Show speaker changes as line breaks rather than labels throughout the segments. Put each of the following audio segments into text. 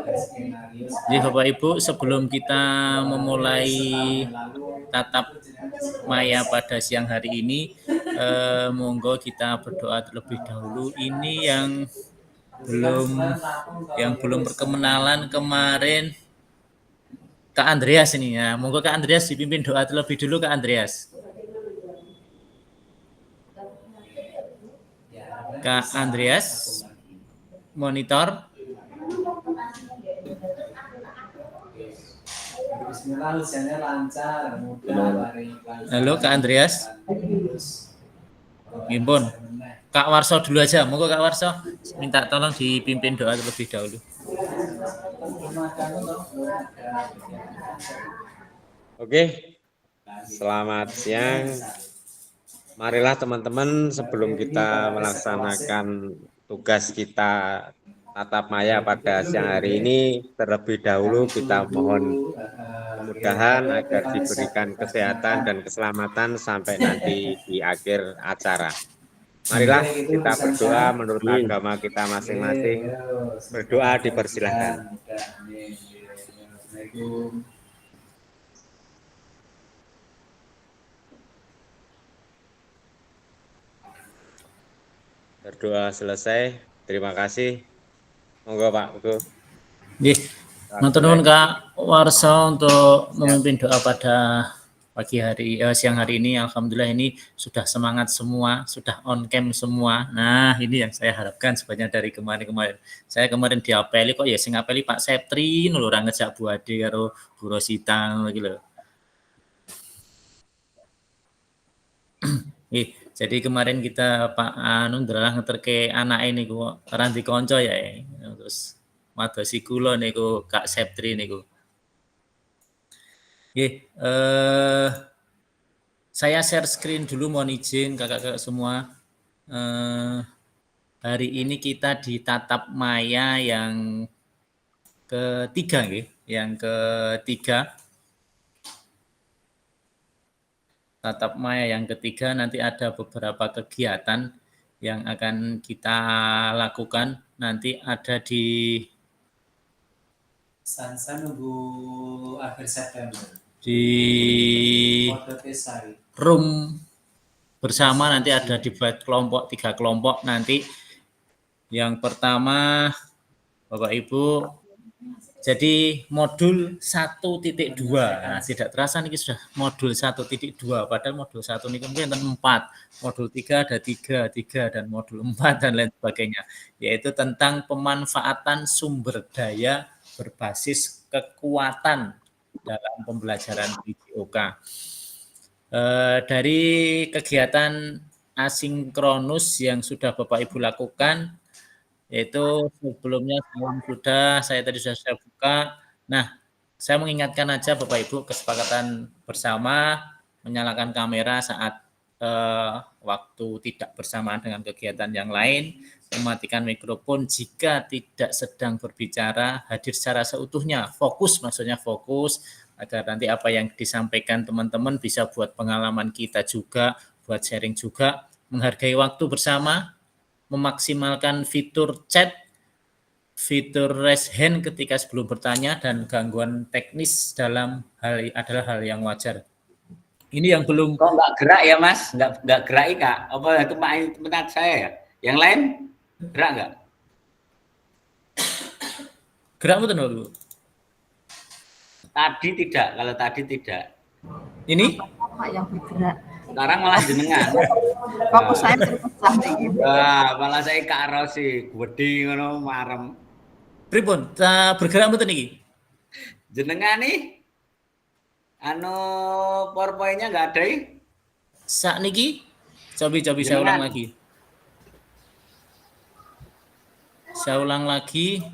Jadi Bapak Ibu, sebelum kita memulai tatap maya pada siang hari ini, monggo kita berdoa terlebih dahulu. Ini yang belum berkenalan kemarin Kak Andreas ini ya. Monggo Kak Andreas dipimpin doa terlebih dulu Kak Andreas. Kak Andreas, monitor. Bismillah, usianya lancar, mudah, halo Kak Andreas. Gimpun. Kak Warso dulu aja, monggo Kak Warso minta tolong dipimpin doa terlebih dahulu.
Oke, selamat siang. Marilah teman-teman sebelum kita melaksanakan tugas kita tatap maya pada siang hari ini, terlebih dahulu kita mohon kemudahan agar diberikan kesehatan dan keselamatan sampai nanti di akhir acara. Marilah kita berdoa menurut agama kita masing-masing. Berdoa dipersilahkan. Berdoa selesai. Terima kasih. Monggo Pak Ugo.
Matur nuwun Kak Warso untuk memimpin doa pada siang hari ini. Alhamdulillah ini sudah semangat semua, sudah on cam semua. Nah, ini yang saya harapkan sebenarnya dari kemarin. Saya kemarin diapeli kok ya sing apeli Pak Septri lho ora ngejak Bu Ade karo Bu Rosita lagi lho. Jadi kemarin kita Pak Anu ndralah ngeterke anake niku ora dikonco ya. Terus madosi kula niku Kak Septri niku. Saya share screen dulu, mohon izin kakak-kakak semua. Hari ini kita di tatap maya yang ketiga, tatap maya yang ketiga, nanti ada beberapa kegiatan yang akan kita lakukan. Nanti ada di Sansa nunggu akhir September. Di room bersama nanti ada dibuat kelompok, 3 kelompok nanti. Yang pertama Bapak Ibu, jadi modul 1.2. Nah, tidak terasa ini sudah modul 1.2, padahal modul 1 ini mungkin 4, modul 3 ada 3, dan modul 4 dan lain sebagainya, yaitu tentang pemanfaatan sumber daya berbasis kekuatan dalam pembelajaran PJOK. Dari kegiatan asinkronus yang sudah Bapak Ibu lakukan, yaitu sebelumnya saya tadi sudah saya buka. Nah, saya mengingatkan aja Bapak Ibu, kesepakatan bersama menyalakan kamera saat waktu tidak bersamaan dengan kegiatan yang lain, mematikan mikrofon jika tidak sedang berbicara, hadir secara seutuhnya, fokus agar nanti apa yang disampaikan teman-teman bisa buat pengalaman kita juga, buat sharing juga, menghargai waktu bersama, memaksimalkan fitur chat, fitur raise hand ketika sebelum bertanya, dan gangguan teknis adalah hal yang wajar. Ini yang belum.
Kok nggak gerak ya Mas? Nggak gerak Kak? Apa itu menat saya ya? Yang lain gerak nggak?
Gerak betul dulu.
Tadi tidak, kalau tadi tidak.
Ini?
Yang bergerak.
Sekarang malah jenengan.
Fokus saya terpecah nih.
Malah saya karo sih, wedi ngono marem.
Pripun? Bergerak betul niki?
Jenengan nih, PowerPoint-nya nggak ada ya?
Sak niki? Coba saya ulang lagi. Saya ulang lagi.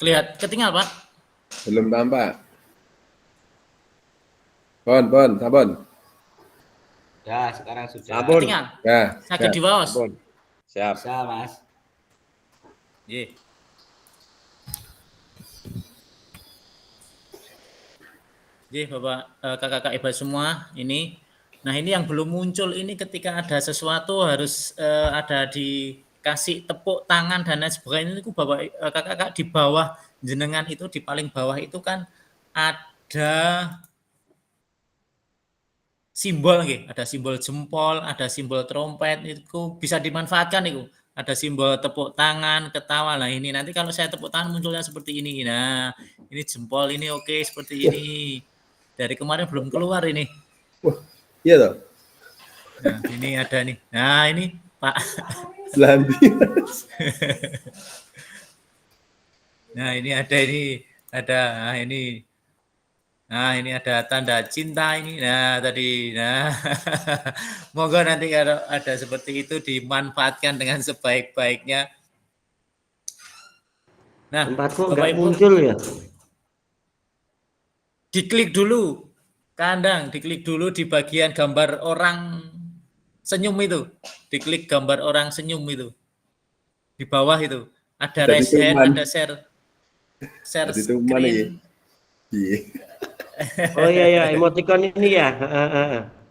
Ketinggal Pak?
Belum tampak. Sabun.
Ya, sekarang sudah.
Sabun. Ketinggal?
Ya.
Sakit di bawah.
Siap.
Siap, Mas.
Bapak, kakak-kakak hebat semua, ini Nah, ini yang belum muncul ini ketika ada sesuatu harus ada dikasih tepuk tangan dan lain sebagainya itu Bapak Kakak di bawah jenengan itu di paling bawah itu kan ada simbol nggih, ada simbol jempol, ada simbol trompet itu bisa dimanfaatkan itu. Ada simbol tepuk tangan, ketawa. Nah, ini nanti kalau saya tepuk tangan munculnya seperti ini. Nah, ini jempol ini oke seperti ini. Dari kemarin belum keluar ini.
Wah, iya toh.
Nah, ini ada nih. Nah, ini Pak.
Selambi.
Nah, ini ada ini. Ada nah, ini. Nah, ini ada tanda cinta ini. Nah, tadi. Nah, moga nanti kalau ada seperti itu dimanfaatkan dengan sebaik-baiknya. Nah,
Tempatku
Bapak
nggak
Ibu,
muncul ya.
diklik dulu. Kandang, diklik dulu di bagian gambar orang senyum itu. Diklik gambar orang senyum itu. Di bawah itu. Ada
Jadi
raise hand,
teman.
ada share
Jadi itu mana ya?
screen.
Iya.
Oh iya ya, emoticon ini ya.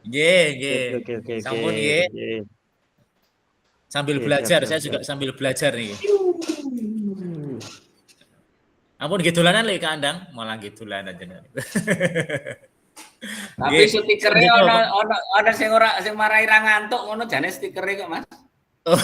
Ye.
Oke.
Sampun ye. Sambil
Oke,
belajar,
siap.
saya juga sambil belajar nih. Ampun gitulanan lho Kandang, malah gitulanan jenengan.
Tapi stikernya ono sing marai ra ngantuk ngono jane stikernya kok Mas.
Oh.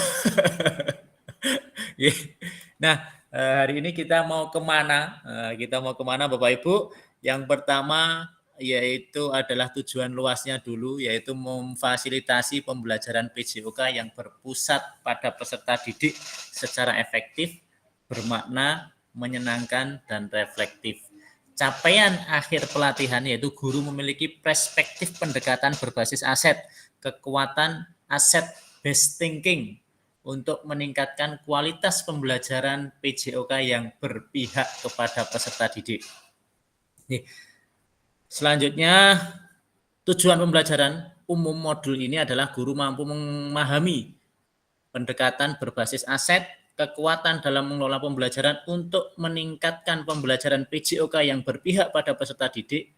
Nah, hari ini kita mau kemana? Kita mau kemana Bapak Ibu? Yang pertama yaitu adalah tujuan luasnya dulu, yaitu memfasilitasi pembelajaran PJOK yang berpusat pada peserta didik secara efektif, bermakna, menyenangkan, dan reflektif. Capaian akhir pelatihan yaitu guru memiliki perspektif pendekatan berbasis aset, kekuatan aset based thinking untuk meningkatkan kualitas pembelajaran PJOK yang berpihak kepada peserta didik. Nih, selanjutnya, tujuan pembelajaran umum modul ini adalah guru mampu memahami pendekatan berbasis aset, kekuatan dalam mengelola pembelajaran untuk meningkatkan pembelajaran PJOK yang berpihak pada peserta didik.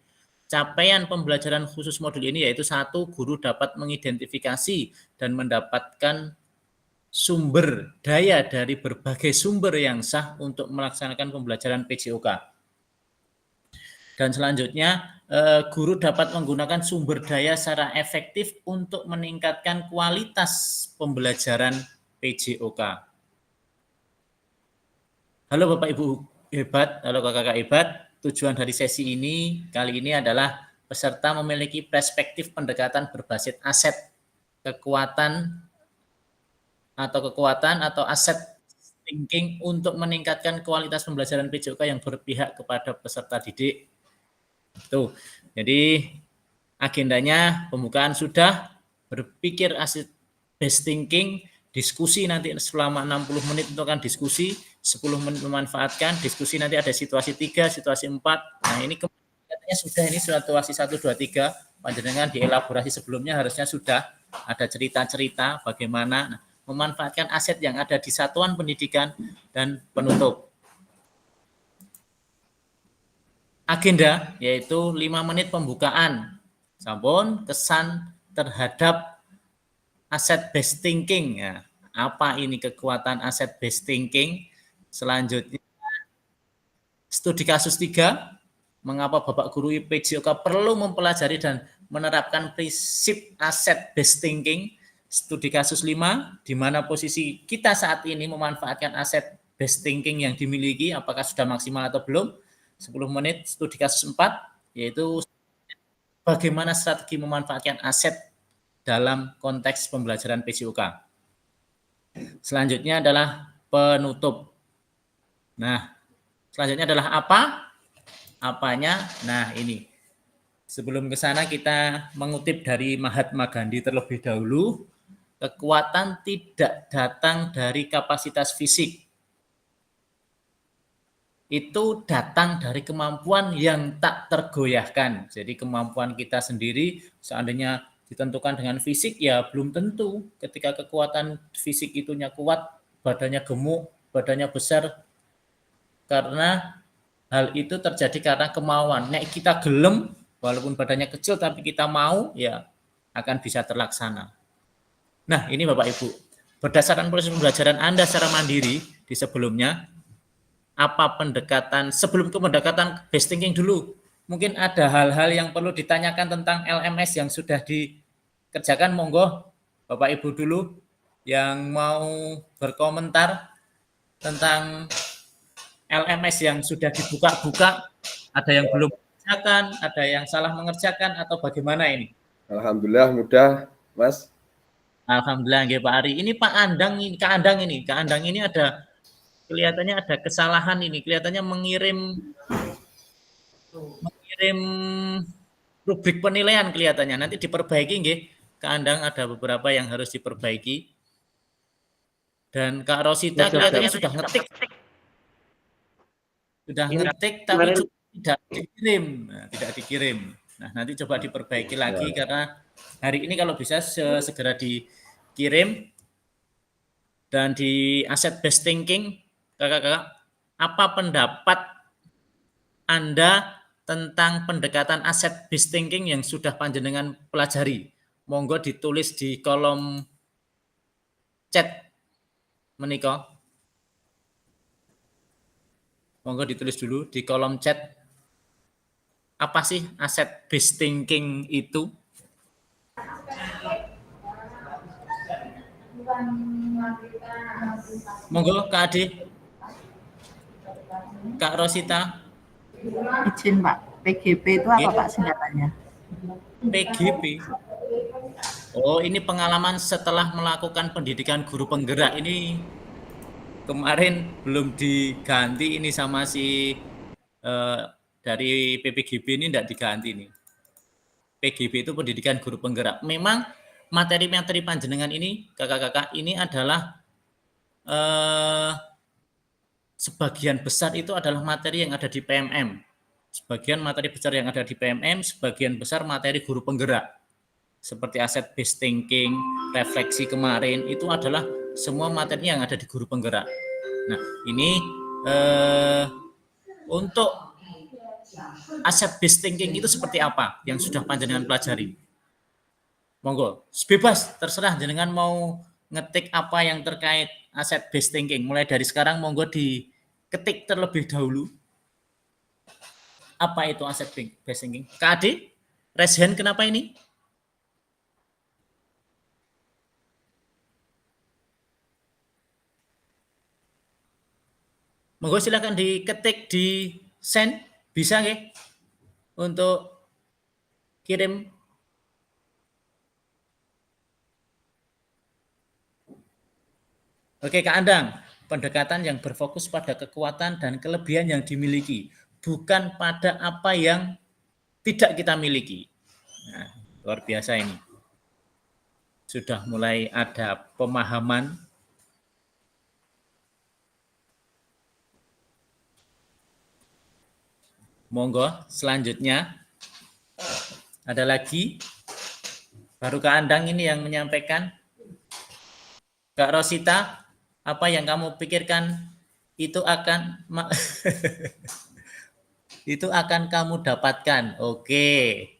Capaian pembelajaran khusus modul ini yaitu 1. Guru dapat mengidentifikasi dan mendapatkan sumber daya dari berbagai sumber yang sah untuk melaksanakan pembelajaran PJOK. Dan selanjutnya, guru dapat menggunakan sumber daya secara efektif untuk meningkatkan kualitas pembelajaran PJOK. Halo Bapak Ibu hebat, halo kakak-kakak hebat. Tujuan dari sesi ini kali ini adalah peserta memiliki perspektif pendekatan berbasis aset, kekuatan atau aset thinking untuk meningkatkan kualitas pembelajaran PJOK yang berpihak kepada peserta didik. Tuh, jadi agendanya pembukaan sudah, berpikir aset based thinking, diskusi nanti selama 60 menit untuk kan diskusi, 10 menit memanfaatkan, diskusi nanti ada situasi 3, situasi 4. Nah, ini kelihatannya sudah ini situasi 1, 2, 3. Panjenengan dielaborasi sebelumnya harusnya sudah ada cerita-cerita bagaimana memanfaatkan aset yang ada di satuan pendidikan dan penutup. Agenda yaitu 5 menit pembukaan. Sampun kesan terhadap aset based thinking. Ya, apa ini kekuatan aset based thinking? Selanjutnya, studi kasus 3, mengapa Bapak Guru PJOK perlu mempelajari dan menerapkan prinsip aset based thinking. Studi kasus 5, di mana posisi kita saat ini memanfaatkan aset based thinking yang dimiliki, apakah sudah maksimal atau belum. 10 menit studi kasus 4, yaitu bagaimana strategi memanfaatkan aset dalam konteks pembelajaran PJOK. Selanjutnya adalah penutup. Nah, selanjutnya adalah apa? Apanya? Nah, ini. Sebelum ke sana kita mengutip dari Mahatma Gandhi terlebih dahulu. Kekuatan tidak datang dari kapasitas fisik. Itu datang dari kemampuan yang tak tergoyahkan. Jadi kemampuan kita sendiri seandainya ditentukan dengan fisik, ya belum tentu ketika kekuatan fisik itunya kuat, badannya gemuk, badannya besar, karena hal itu terjadi karena kemauan. Nek kita gelem, walaupun badannya kecil tapi kita mau, ya akan bisa terlaksana. Nah, ini Bapak Ibu, berdasarkan proses pembelajaran Anda secara mandiri di sebelumnya, apa pendekatan, sebelum ke pendekatan base thinking dulu, mungkin ada hal-hal yang perlu ditanyakan tentang LMS yang sudah dikerjakan, monggo Bapak Ibu dulu yang mau berkomentar tentang LMS yang sudah dibuka-buka, ada yang belum mengerjakan, ada yang salah mengerjakan, atau bagaimana ini?
Alhamdulillah mudah, Mas.
Alhamdulillah, nggih Pak Ari. Ini Pak Andang ini, Kak Andang ini ada kelihatannya ada kesalahan ini, kelihatannya mengirim rubrik penilaian kelihatannya. Nanti diperbaiki nggih. Kak Andang ada beberapa yang harus diperbaiki. Dan Kak Rosita kelihatannya sudah ngetik. Sudah ngetik tapi tidak dikirim. Nah, tidak dikirim. Nah, nanti coba diperbaiki lagi karena hari ini kalau bisa segera dikirim. Dan di Asset Based Thinking, Kakak-kakak, apa pendapat Anda tentang pendekatan Asset Based Thinking yang sudah panjenengan pelajari? Monggo ditulis di kolom chat menika. Monggo ditulis dulu di kolom chat. Apa sih Asset Based Thinking itu? Monggo Kak Ade, Kak Rosita.
Izin Pak, PGP itu apa Pak singkatannya?
PGP. Oh, ini pengalaman setelah melakukan pendidikan guru penggerak. Ini kemarin belum diganti ini sama si dari PPGB ini tidak diganti nih. PGB itu pendidikan guru penggerak. Memang materi-materi panjenengan ini, kakak-kakak, ini adalah sebagian besar itu adalah materi yang ada di PMM. Sebagian materi besar yang ada di PMM, sebagian besar materi guru penggerak. Seperti Asset Based Thinking, refleksi kemarin, itu adalah semua materi yang ada di guru penggerak. Nah, ini untuk Asset Based Thinking itu seperti apa yang sudah panjenengan pelajari? Monggo, bebas, terserah jenengan mau ngetik apa yang terkait Asset Based Thinking. Mulai dari sekarang monggo diketik terlebih dahulu. Apa itu Asset Based Thinking? Kak Ade, raise hand kenapa ini? Monggo silakan diketik di send, bisa nggih? Untuk kirim. Oke Kak Andang, pendekatan yang berfokus pada kekuatan dan kelebihan yang dimiliki, bukan pada apa yang tidak kita miliki. Nah, luar biasa ini. Sudah mulai ada pemahaman. Monggo, selanjutnya ada lagi. Baru Kak Andang ini yang menyampaikan. Kak Rosita, apa yang kamu pikirkan itu akan itu akan kamu dapatkan. Oke.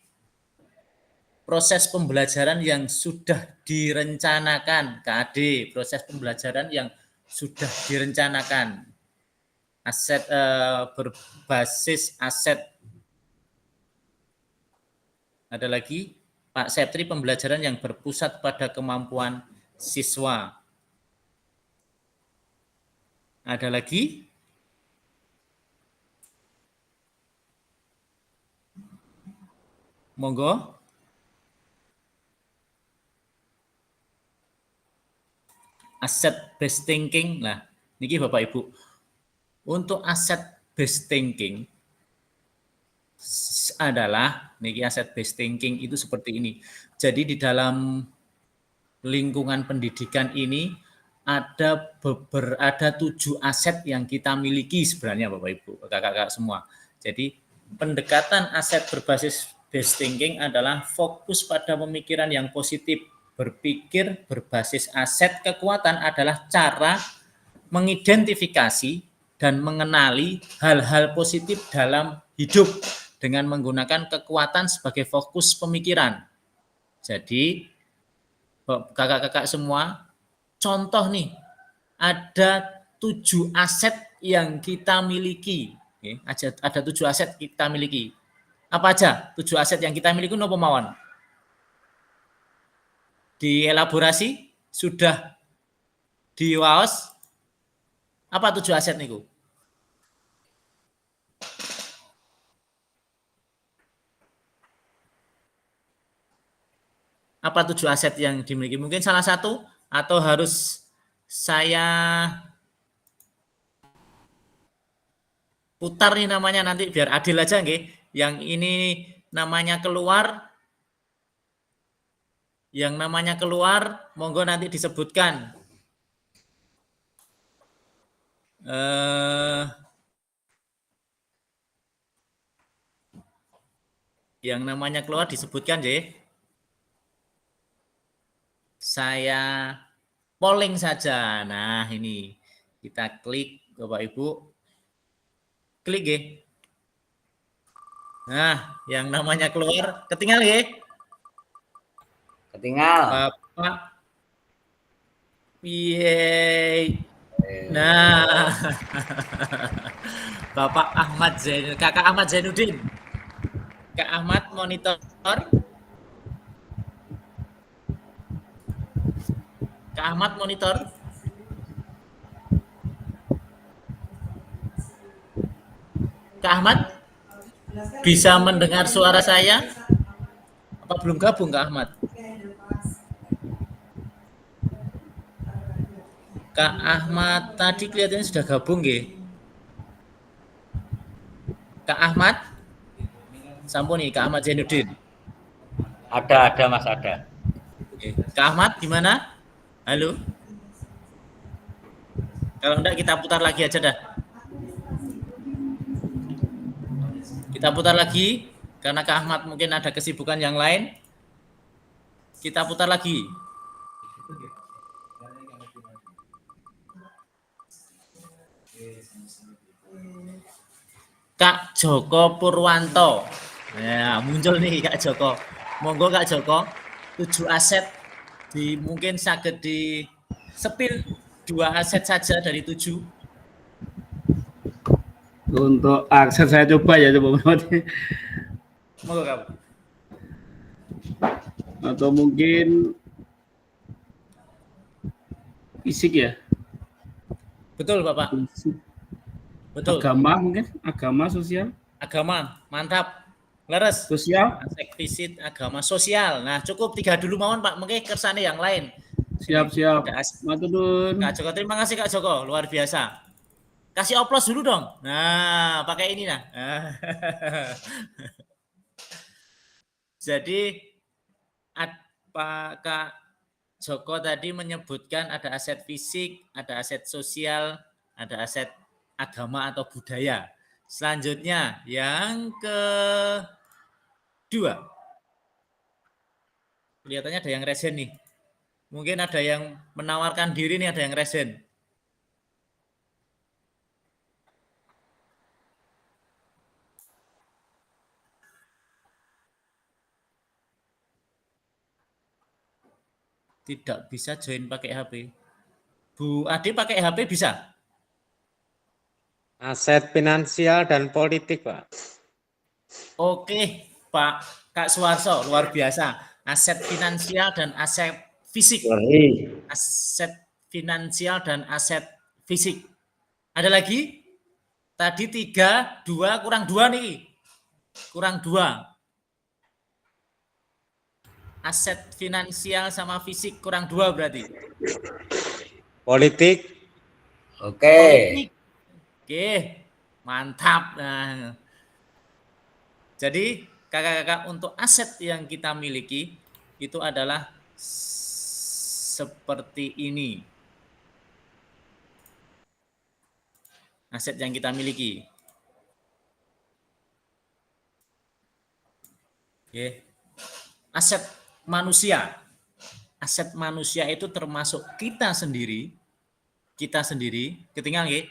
Proses pembelajaran yang sudah direncanakan, Kak Ade, proses pembelajaran yang sudah direncanakan. Aset berbasis aset. Ada lagi Pak Septri, pembelajaran yang berpusat pada kemampuan siswa. Ada lagi? Monggo. Asset based thinking. Nah, niki Bapak Ibu. Untuk asset based thinking adalah niki asset based thinking itu seperti ini. Jadi di dalam lingkungan pendidikan ini ada 7 aset yang kita miliki sebenarnya Bapak Ibu, kakak-kakak semua. Jadi pendekatan aset berbasis based thinking adalah fokus pada pemikiran yang positif. Berpikir berbasis aset kekuatan adalah cara mengidentifikasi dan mengenali hal-hal positif dalam hidup dengan menggunakan kekuatan sebagai fokus pemikiran. Jadi kakak-kakak semua, contoh nih, ada 7 aset yang kita miliki. Ada 7 aset kita miliki. Apa aja 7 aset yang kita miliki nopo mawon? Dielaborasi, sudah diwaos. Apa 7 aset niku? Apa 7 aset yang dimiliki? Mungkin salah satu atau harus saya putar nih namanya nanti biar adil aja nggih. Yang ini namanya keluar, monggo nanti disebutkan. Yang namanya keluar disebutkan nggih. Saya polling saja. Nah, ini kita klik Bapak Ibu. Klik nggih. Nah, yang namanya keluar ketinggal nggih.
Ketinggal.
Bapak Yeay. Nah, Bapak Ahmad Zainuddin, Kakak Ahmad Zainuddin. Kak Ahmad monitor. Kak Ahmad monitor. Kak Ahmad bisa mendengar suara saya? Apa belum gabung Kak Ahmad? Kak Ahmad tadi kelihatannya sudah gabung nggih. Kak Ahmad? Sampun nih Kak Ahmad Zainuddin.
Ada Mas, ada.
Oke. Kak Ahmad gimana? Halo? Kalau enggak kita putar lagi aja dah. Kita putar lagi karena Kak Ahmad mungkin ada kesibukan yang lain. Kita putar lagi. Kak Joko Purwanto. Ya, muncul nih Kak Joko. Monggo Kak Joko, 7 aset mungkin saged di sepil 2 aset saja dari 7.
Untuk akses saya coba ya, coba
Monggo Kak.
atau mungkin fisik ya.
Betul Bapak.
Fisik.
Betul.
Agama mungkin, agama, sosial.
Agama, mantap. Leres.
Sosial.
Aspek fisik, agama, sosial. Nah, cukup 3 dulu mawon Pak. Mungkin kersane yang lain.
Siap. Matur nuwun.
Kak Joko, terima kasih Kak Joko, luar biasa. Kasih oplos dulu dong. Nah, pakai ini nah. Jadi Pak Kak Joko tadi menyebutkan ada aset fisik, ada aset sosial, ada aset agama atau budaya. Selanjutnya yang kedua. Kelihatannya ada yang resen nih. Mungkin ada yang menawarkan diri nih, ada yang resen. Tidak bisa join pakai HP. Bu Ade pakai HP bisa?
Aset finansial dan politik, Pak.
Oke, Pak Kak Suwarso, luar biasa. Aset finansial dan aset fisik. Aset finansial dan aset fisik. Ada lagi? Tadi 3, 2, kurang 2 nih. Kurang 2. Aset finansial sama fisik kurang 2 berarti.
Politik.
Oke.
Politik. Oke, mantap. Nah, jadi kakak-kakak untuk aset yang kita miliki itu adalah seperti ini. Aset yang kita miliki. Oke. Aset manusia. Aset manusia itu termasuk kita sendiri. Ketinggalan nggih?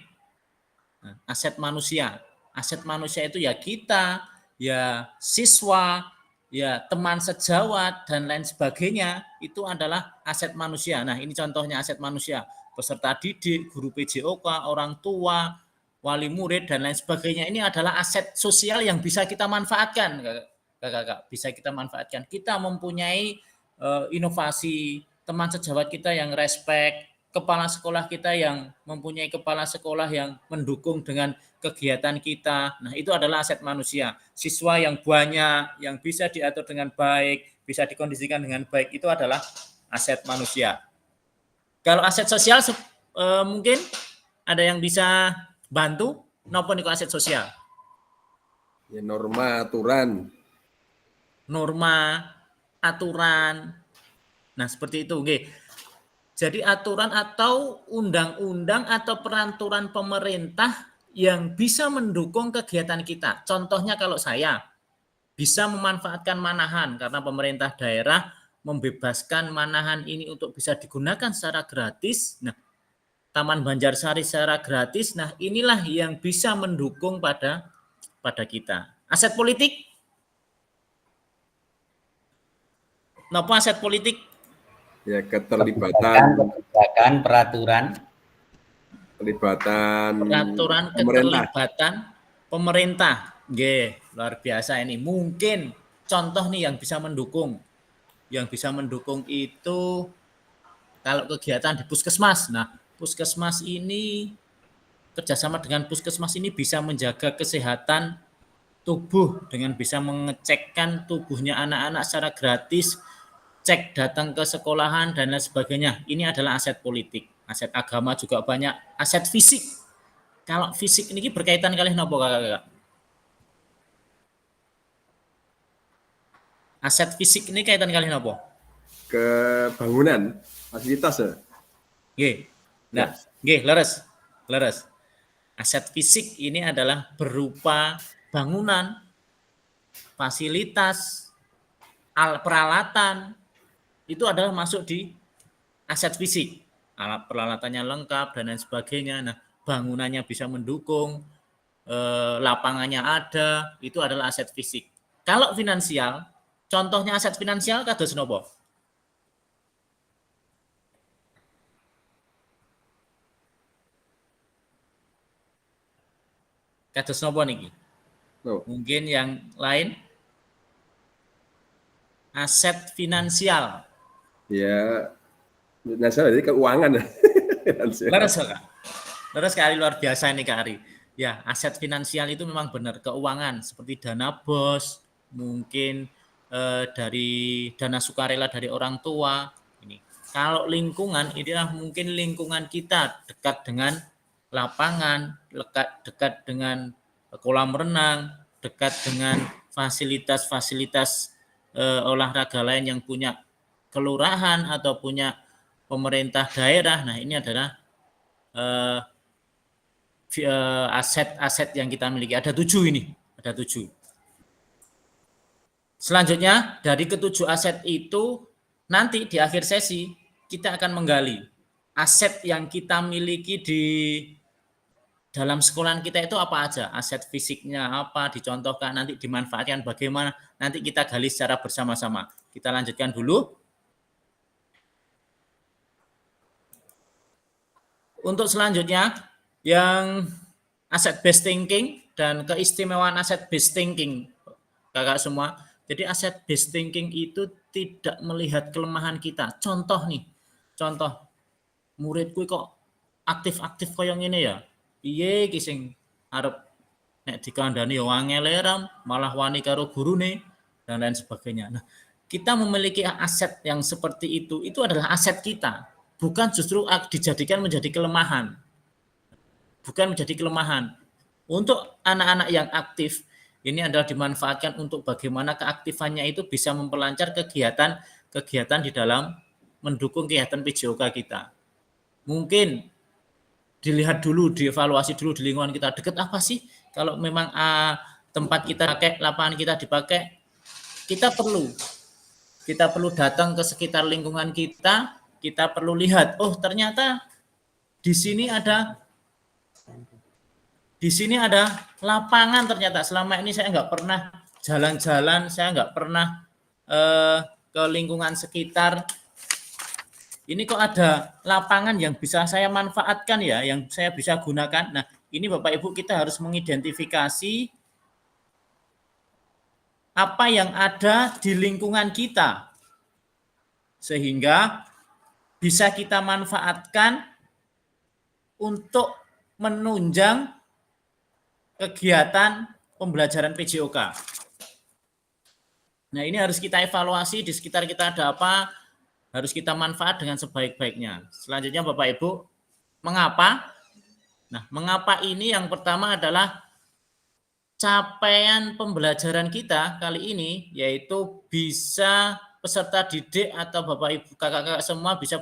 Aset manusia. Aset manusia itu ya kita, ya siswa, ya teman sejawat dan lain sebagainya itu adalah aset manusia. Nah, ini contohnya aset manusia. Peserta didik, guru PJOK, orang tua, wali murid dan lain sebagainya. Ini adalah aset sosial yang bisa kita manfaatkan, Kakak. Bisa kita manfaatkan. Kita mempunyai inovasi, teman sejawat kita yang respect, kepala sekolah kita yang mempunyai kepala sekolah yang mendukung dengan kegiatan kita. Nah, itu adalah aset manusia. Siswa yang banyak, yang bisa diatur dengan baik, bisa dikondisikan dengan baik, itu adalah aset manusia. Kalau aset sosial mungkin ada yang bisa bantu napa niku aset sosial?
Ya, norma, aturan.
Norma, aturan. Nah, seperti itu, nggih. Jadi aturan atau undang-undang atau peraturan pemerintah yang bisa mendukung kegiatan kita. Contohnya kalau saya bisa memanfaatkan manahan karena pemerintah daerah membebaskan manahan ini untuk bisa digunakan secara gratis. Nah, Taman Banjarsari secara gratis. Nah, inilah yang bisa mendukung pada kita. Aset politik. Napa aset politik?
Ya, keterlibatan
peraturan
keterlibatan pemerintah. Nggih, luar biasa ini. Mungkin contoh nih yang bisa mendukung. Yang bisa mendukung itu kalau kegiatan di puskesmas. Nah, puskesmas ini kerjasama dengan puskesmas ini bisa menjaga kesehatan tubuh dengan bisa mengecekkan tubuhnya anak-anak secara gratis, cek datang ke sekolahan dan lain sebagainya. Ini adalah aset politik. Aset agama juga banyak. Aset fisik. Kalau fisik ini berkaitan kali napa Kakak? Aset fisik ini kaitan kali napa?
ke bangunan, fasilitas ya.
Nggih. Nah, nggih, leres. Aset fisik ini adalah berupa bangunan, fasilitas, peralatan, itu adalah masuk di aset fisik. Alat peralatannya lengkap dan lain sebagainya. Nah, bangunannya bisa mendukung, lapangannya ada, itu adalah aset fisik. Kalau finansial, contohnya aset finansial kados napa? Kados napa niki?
Oh.
Mungkin yang lain? Aset finansial.
Ya, nasional jadi keuangan.
Leres Kak Ari, luar biasa ini Kak Ari. Ya, aset finansial itu memang benar keuangan seperti dana BOS, mungkin dari dana sukarela dari orang tua. Ini. Kalau lingkungan, inilah mungkin lingkungan kita dekat dengan lapangan, dekat dengan kolam renang, dekat dengan fasilitas-fasilitas olahraga lain yang punya kelurahan atau punya pemerintah daerah. Nah, ini adalah aset-aset yang kita miliki. Ada 7 ini, ada 7. Selanjutnya, dari ke-7 aset itu, nanti di akhir sesi, kita akan menggali aset yang kita miliki di dalam sekolahan kita itu apa aja, aset fisiknya apa, dicontohkan, nanti dimanfaatkan bagaimana, nanti kita gali secara bersama-sama. Kita lanjutkan dulu. Untuk selanjutnya, yang aset based thinking dan keistimewaan aset based thinking, kakak semua. Jadi aset based thinking itu tidak melihat kelemahan kita. Contoh nih, muridku kok aktif-aktif koyo ngene ya. Piye ki sing arep nek dikandani ya angel malah wani karo gurune dan lain sebagainya. Nah, kita memiliki aset yang seperti itu adalah aset kita, bukan justru dijadikan menjadi kelemahan. Bukan menjadi kelemahan. Untuk anak-anak yang aktif, ini adalah dimanfaatkan untuk bagaimana keaktifannya itu bisa memperlancar kegiatan di dalam mendukung kegiatan PJOK kita. Mungkin dilihat dulu, dievaluasi dulu di lingkungan kita, dekat apa sih? Kalau memang tempat kita pakai, lapangan kita dipakai, kita perlu datang ke sekitar lingkungan kita perlu lihat, oh ternyata di sini ada lapangan, ternyata selama ini saya nggak pernah jalan-jalan, saya nggak pernah ke lingkungan sekitar. Ini kok ada lapangan yang bisa saya manfaatkan ya, yang saya bisa gunakan. Nah, ini Bapak Ibu kita harus mengidentifikasi apa yang ada di lingkungan kita sehingga bisa kita manfaatkan untuk menunjang kegiatan pembelajaran PJOK. Nah, ini harus kita evaluasi di sekitar kita ada apa, harus kita manfaat dengan sebaik-baiknya. Selanjutnya Bapak Ibu, mengapa? Nah, mengapa ini yang pertama adalah capaian pembelajaran kita kali ini yaitu bisa peserta didik atau Bapak Ibu kakak-kakak semua bisa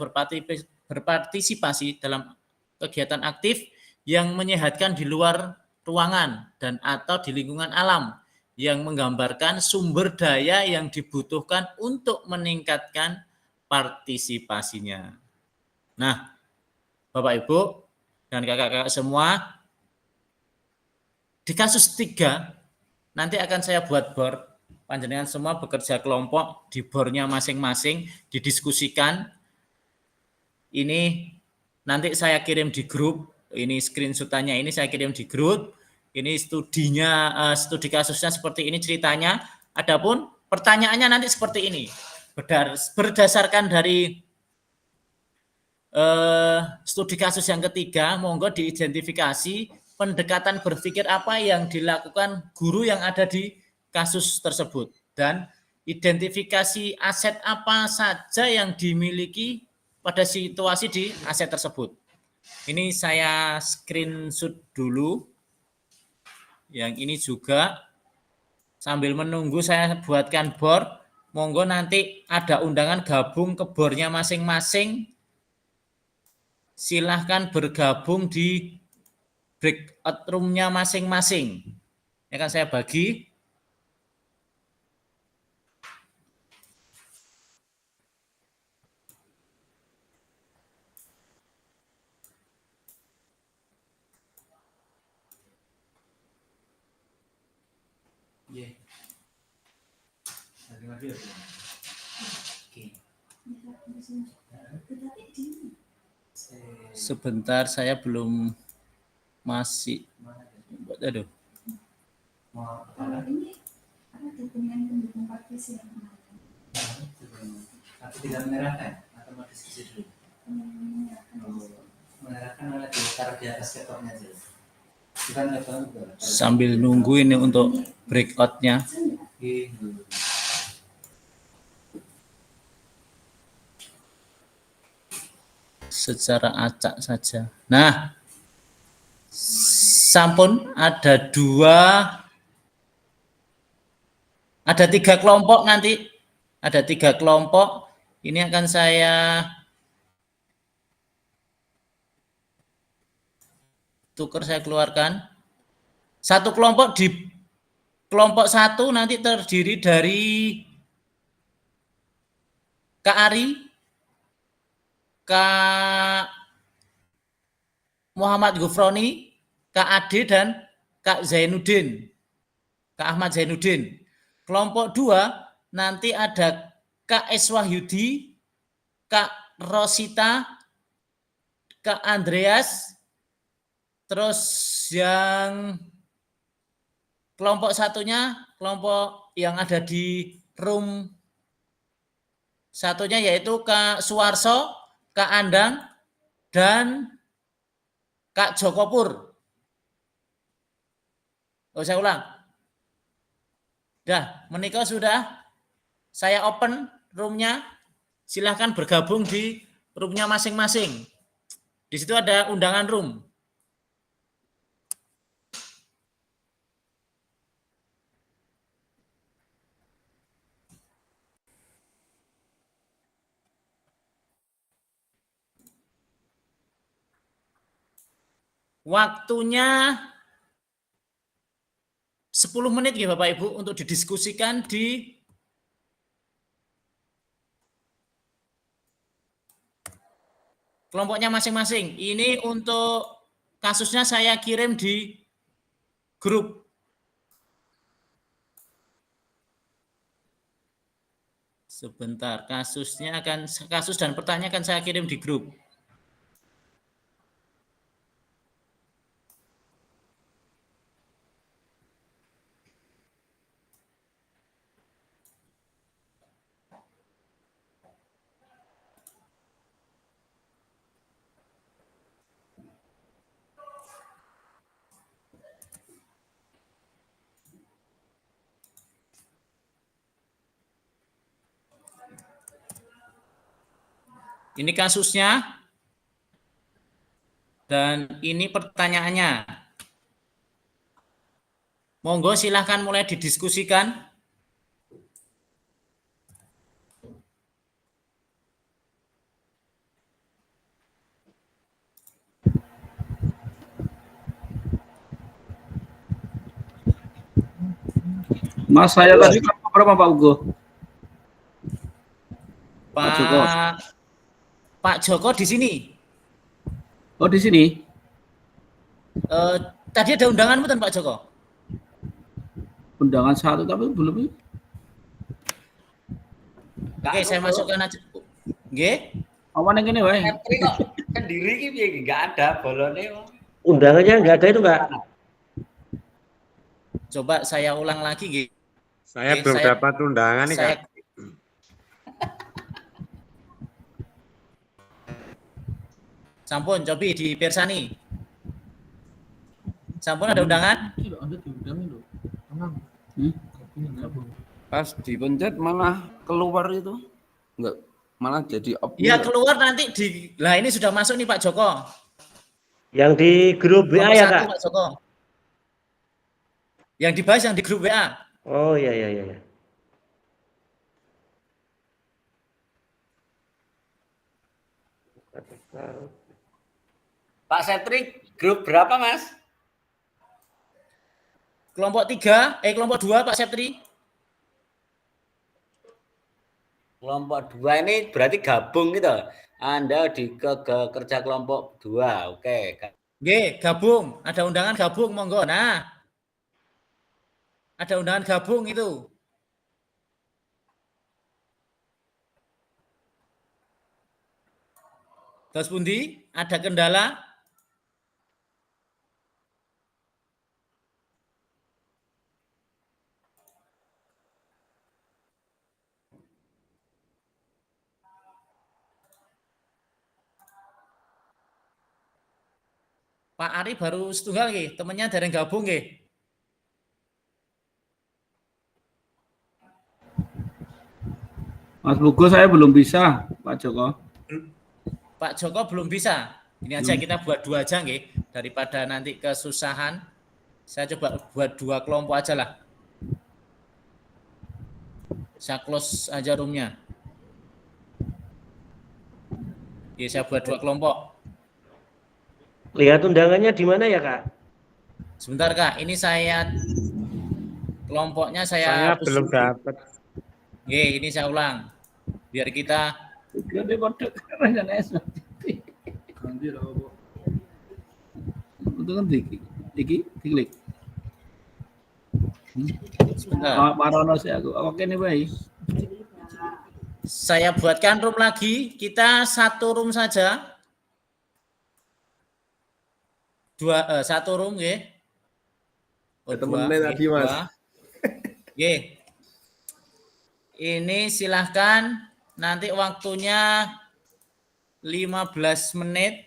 berpartisipasi dalam kegiatan aktif yang menyehatkan di luar ruangan dan atau di lingkungan alam yang menggambarkan sumber daya yang dibutuhkan untuk meningkatkan partisipasinya. Nah, Bapak Ibu dan kakak-kakak semua, di kasus 3 nanti akan saya buat board. Panjenengan semua bekerja kelompok di boardnya masing-masing, didiskusikan. Ini nanti saya kirim di grup. Ini screenshot-nya ini saya kirim di grup. Ini studinya, studi kasusnya seperti ini ceritanya. Adapun pertanyaannya nanti seperti ini. Berdasarkan dari studi kasus yang ketiga, monggo diidentifikasi pendekatan berpikir apa yang dilakukan guru yang ada di kasus tersebut. Dan identifikasi aset apa saja yang dimiliki pada situasi di aset tersebut. Ini saya screenshot dulu. Yang ini juga sambil menunggu saya buatkan board. Monggo nanti ada undangan gabung ke boardnya masing-masing. Silahkan bergabung di breakout room-nya masing-masing. Ini akan saya bagi. Sebentar, saya belum masih. Aduh.
Tapi tidak menyerahkan atau mau diskusi dulu. Menyerahkan oleh ditaruh di atas laptopnya aja.
Sambil nunggu ini untuk breakout-nya. Secara acak saja. Nah, sampun ada 3 kelompok nanti. Ada 3 kelompok. Ini akan saya tukar, saya keluarkan. Satu kelompok di kelompok 1 nanti terdiri dari Kak Ari, Kak Muhammad Gufroni, Kak Ade, dan Kak Zainuddin, Kak Ahmad Zainuddin. Kelompok 2 nanti ada Kak S. Wahyudi, Kak Rosita, Kak Andreas, terus yang kelompok satunya, kelompok yang ada di room satunya yaitu Kak Suwarso, Kak Andang, dan Kak Joko Pur. Oh, saya ulang. Dah, menikah sudah. Saya open roomnya. Silahkan bergabung di roomnya masing-masing. Di situ ada undangan room. Waktunya 10 menit ya Bapak Ibu untuk didiskusikan di kelompoknya masing-masing. Ini untuk kasusnya saya kirim di grup. Sebentar, kasus dan pertanyaan akan saya kirim di grup. Ini kasusnya dan ini pertanyaannya. Monggo silahkan mulai didiskusikan.
Mas, saya tadi kelompok berapa Pak Ugo? Pak Joko.
Pak Joko di sini.
Oh, di sini.
Tadi ada undangan bukan Pak Joko?
Undangan 1 tapi belum.
Oke, saya masukkan aja. Oke.
Awan yang ini wae.
Setri kok sendiri iki piye iki? Enggak ada bolone.
Undangannya nggak ada itu, Pak.
Coba saya ulang lagi, G.
Saya
Oke,
belum dapat undangan nih, Kak.
Sampun, cobi di Persani. Sampun ada undangan?
Pas dipencet malah keluar itu. Enggak, malah jadi
Iya, keluar nanti di. Lah ini sudah masuk nih Pak Joko.
Yang di grup WA
Nomor
ya,
1,
Kak?
Pak Joko. Yang dibahas yang di grup WA.
Oh, iya.
Pak Setri, grup berapa, Mas?
Kelompok 2 Pak Septri.
Kelompok 2 ini berarti gabung gitu. Anda ke kerja kelompok 2. Oke.
Oke, gabung. Ada undangan gabung, monggo. Nah. Ada undangan gabung itu. Terus pundi? Ada kendala? Pak Ari baru setunggal nggih, temennya dari gabung nggih.
Mas Bugo saya belum bisa, Pak Joko.
Pak Joko belum bisa. Ini aja kita buat 2 aja nggih, daripada nanti kesusahan. Saya coba buat 2 kelompok aja lah. Saya close aja roomnya. Oke, saya buat 2 kelompok.
Lihat undangannya di mana ya, Kak?
Sebentar Kak, ini saya kelompoknya
Saya belum dapat.
Oke, ini saya ulang. Biar kita
Gede kode karena nanti lah Pak. Itu kan diklik.
sebentar.
Marono sih aku. Oke nih, baik.
Saya buatkan room lagi. Kita 1 room saja. 1 room nggih.
Temennya tadi, Mas.
Nggih. Ini silahkan nanti waktunya 15 menit.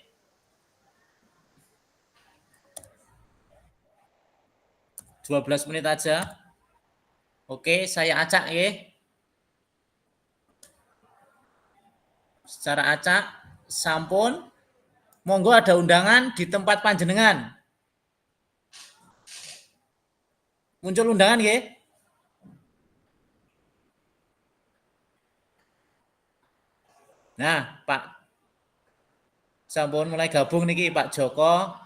(12 menit aja. Oke, saya acak ya. Secara acak, sampun. Monggo ada undangan di tempat panjenengan. Muncul undangan ya. Nah, Pak sampun mulai gabung niki Pak Joko.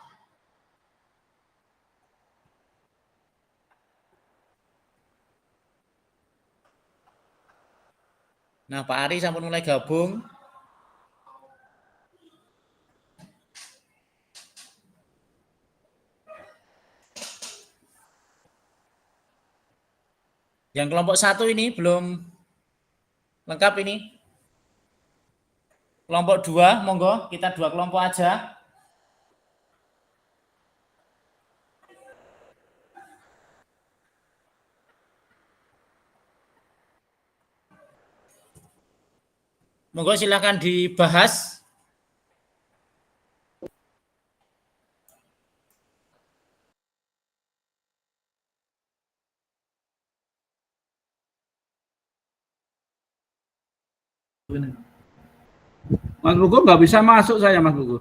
Nah, Pak Ari sampun mulai gabung. Yang kelompok 1 ini belum Lengkap ini? Kelompok 2, monggo kita 2 kelompok aja. Monggo silakan dibahas.
Mas Buku nggak bisa masuk saya, Mas Buku.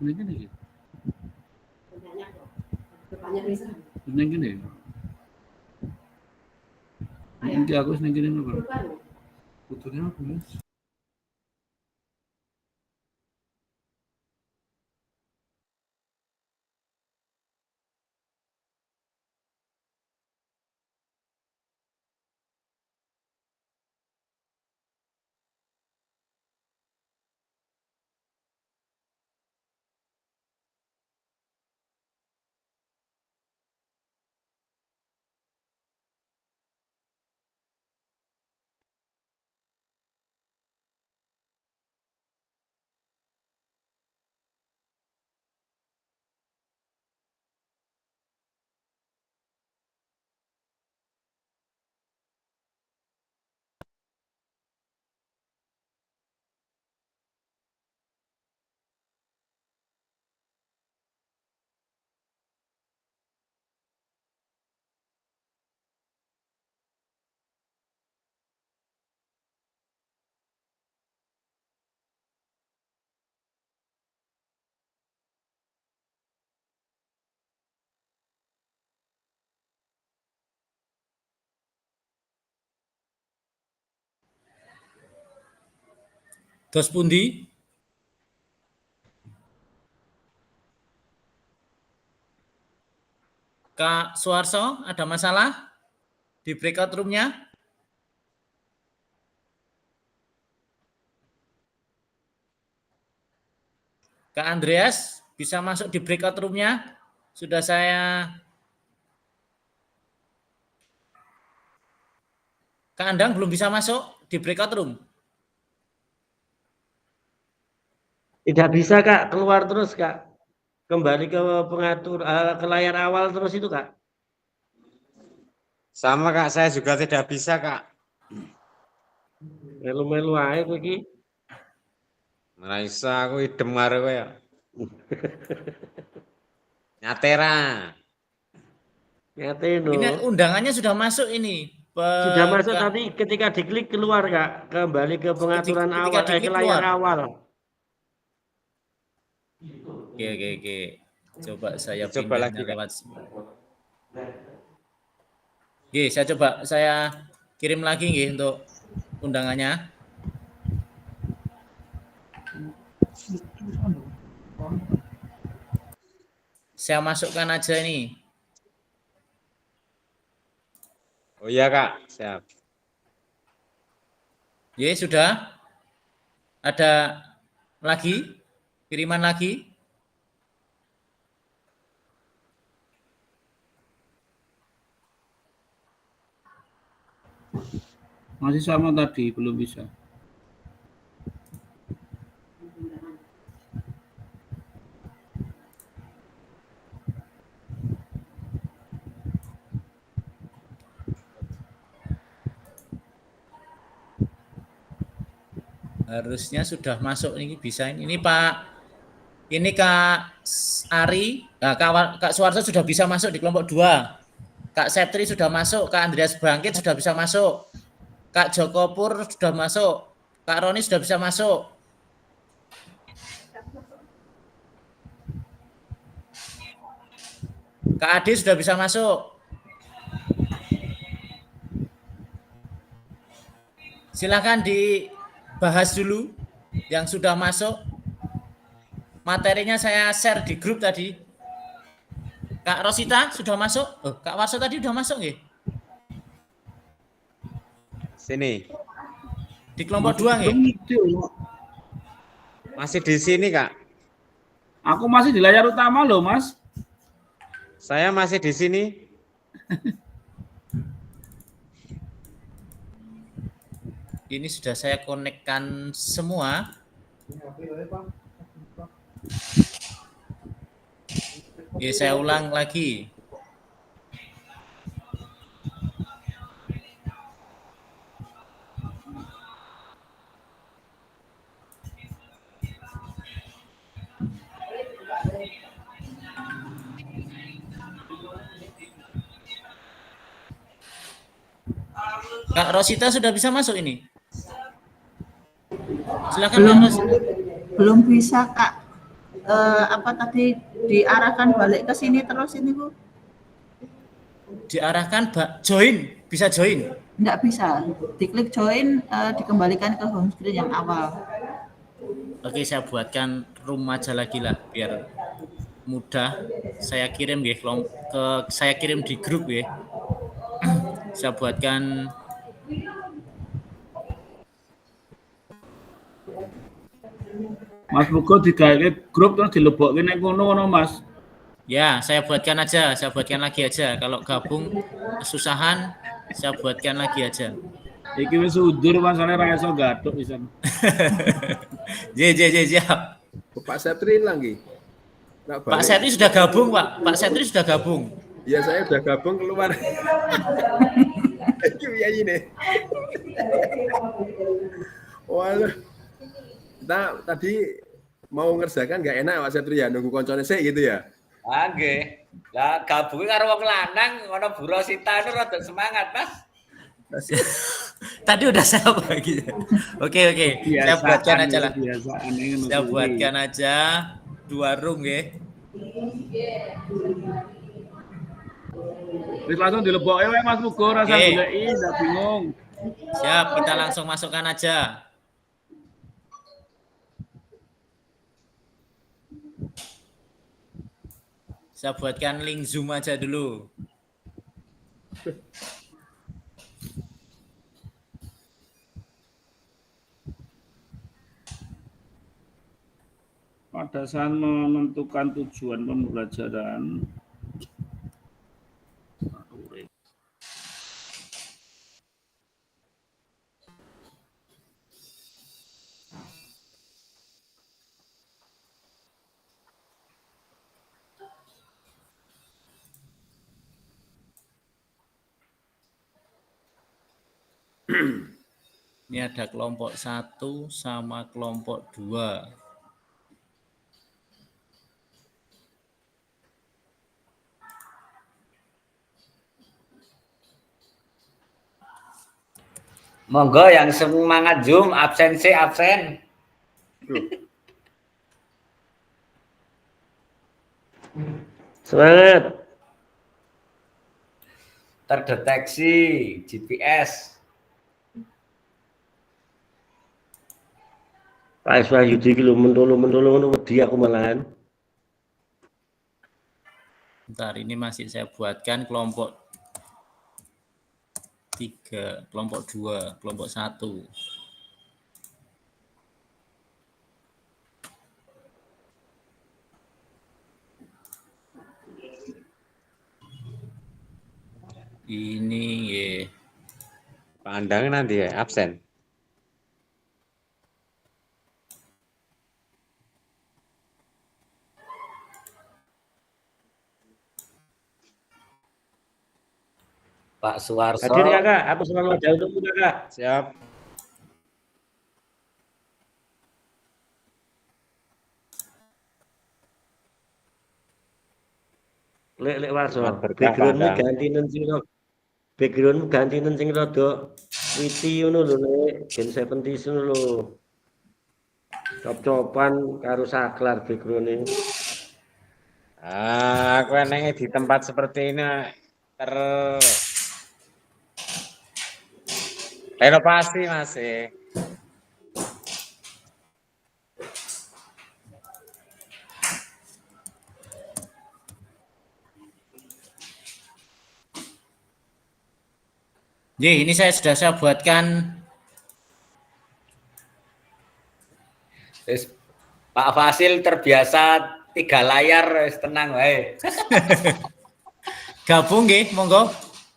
Gini. Gini. Nanti aku seneng gini loh. Putulnya apa ya?
Dos pundi? Kak Suarso, ada masalah di breakout room-nya? Kak Andreas, bisa masuk di breakout room-nya? Sudah saya... Kak Andang belum bisa masuk di breakout room?
Tidak bisa Kak, keluar terus Kak. Kembali ke pengatur ke layar awal terus itu Kak.
Sama Kak, saya juga tidak bisa Kak.
Melu-melu ae kowe iki.
Meraisa aku idem karo kowe ya. Nyatera.
Nyateno.
Ini undangannya sudah masuk ini.
Sudah masuk tapi ketika diklik keluar Kak. Kembali ke pengaturan awal, ke layar awal.
Oke. Coba saya
Coba lagi,
lewat. Oke, saya kirim lagi nggih untuk undangannya. Saya masukkan aja ini.
Oh iya Kak, siap.
Ya, sudah. Ada lagi? Kiriman lagi?
Masih sama tadi, belum bisa.
Harusnya sudah masuk ini bisa ini Pak. Ini Kak Ari, nah, Kak Suarso sudah bisa masuk di kelompok 2. Kak Septri sudah masuk, Kak Andreas Bangkit sudah bisa masuk. Kak Joko Pur sudah masuk. Kak Roni sudah bisa masuk. Kak Adi sudah bisa masuk. Silakan dibahas dulu yang sudah masuk. Materinya saya share di grup tadi. Kak Rosita sudah masuk? Oh, Kak Warso tadi sudah masuk nggih?
Sini.
Di kelompok 2 nggih?
Masih di sini, Kak.
Aku masih di layar utama loh, Mas.
Saya masih di sini.
Ini sudah saya konekkan semua. Oke, saya ulang lagi. Kak Rosita sudah bisa masuk ini? Silakan
Belum,
Kak Rosita.
belum bisa Kak. Apa tadi diarahkan balik ke sini terus ini Bu?
Diarahkan join, bisa join.
Nggak bisa. Diklik join, dikembalikan ke home screen yang awal.
Oke, saya buatkan room aja lagi lah biar mudah. Saya kirim ya saya kirim di grup ya. Saya buatkan
Mas Buko digawe grup terus dilebokke nek ngono Mas.
ya, saya buatkan lagi aja. Kalau gabung kesusahan, saya buatkan lagi aja.
Iki wis undur masane ra iso gathuk pisan.
Siap.
Pak Septri hilang Ki.
Pak Setri sudah gabung, Pak. Pak Setri sudah gabung.
Ya saya udah gabung keluar. Ya ini. Waduh. Kita tadi mau ngerjakan nggak enak Pak Septri ya, nunggu koncone sik gitu ya.
Ah nggih. Lah gabunge karo wong lanang ngono Bu Rosita itu rada semangat, Mas.
Tadi udah saya bagi. Oke. Saya buatkan aja lah.
Biasaan
Saya buatkan aja 2 room ya.
Wis langsung dilebokke wae Mas Buko rasa
Oke.
goleki ndak bingung.
Siap, kita langsung masukkan aja. Saya buatkan link Zoom aja dulu.
Pada saat menentukan tujuan pembelajaran
Ini ada kelompok 1 sama kelompok 2.
Monggo yang semangat Zoom absensi absen.
Semangat.
Terdeteksi GPS.
Pak Iswahyudi iki lho mentolo ngono wedi aku malahan.
Bentar, ini masih saya buatkan kelompok 3, kelompok 2, kelompok 1. Ini ya.
Pandang nanti ya, absen.
Pak Suwarso.
Hadir Kakak, aku selalu ada untukmu Kakak.
Siap.
Lek Warso,
Selamat berkah,
background-mu
Pandang.
ganti nen sing background ganti nen sing rada witi ngono lho Lek, Gen 70s ngono lho. Cop-copan karo saklar background-e.
Aku enaknya di tempat seperti ini renovasi masih.
Ini sudah saya buatkan
Wis Pak Fasil terbiasa 3 layar, wis tenang wae.
Gabung nggih, monggo.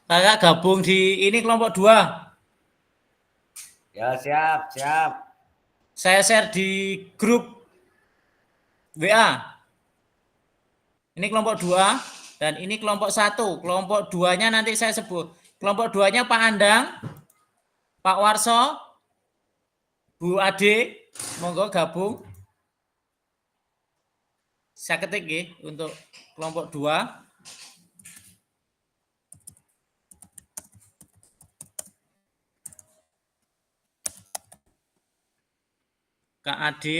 Kakak gabung di ini kelompok 2.
Ya, siap.
Saya share di grup WA. Ini kelompok 2 dan ini kelompok 1. Kelompok 2-nya nanti saya sebut. Kelompok 2-nya Pak Andang, Pak Warso, Bu Ade, monggo gabung. Saya ketik nggih untuk kelompok 2. Kak Ade.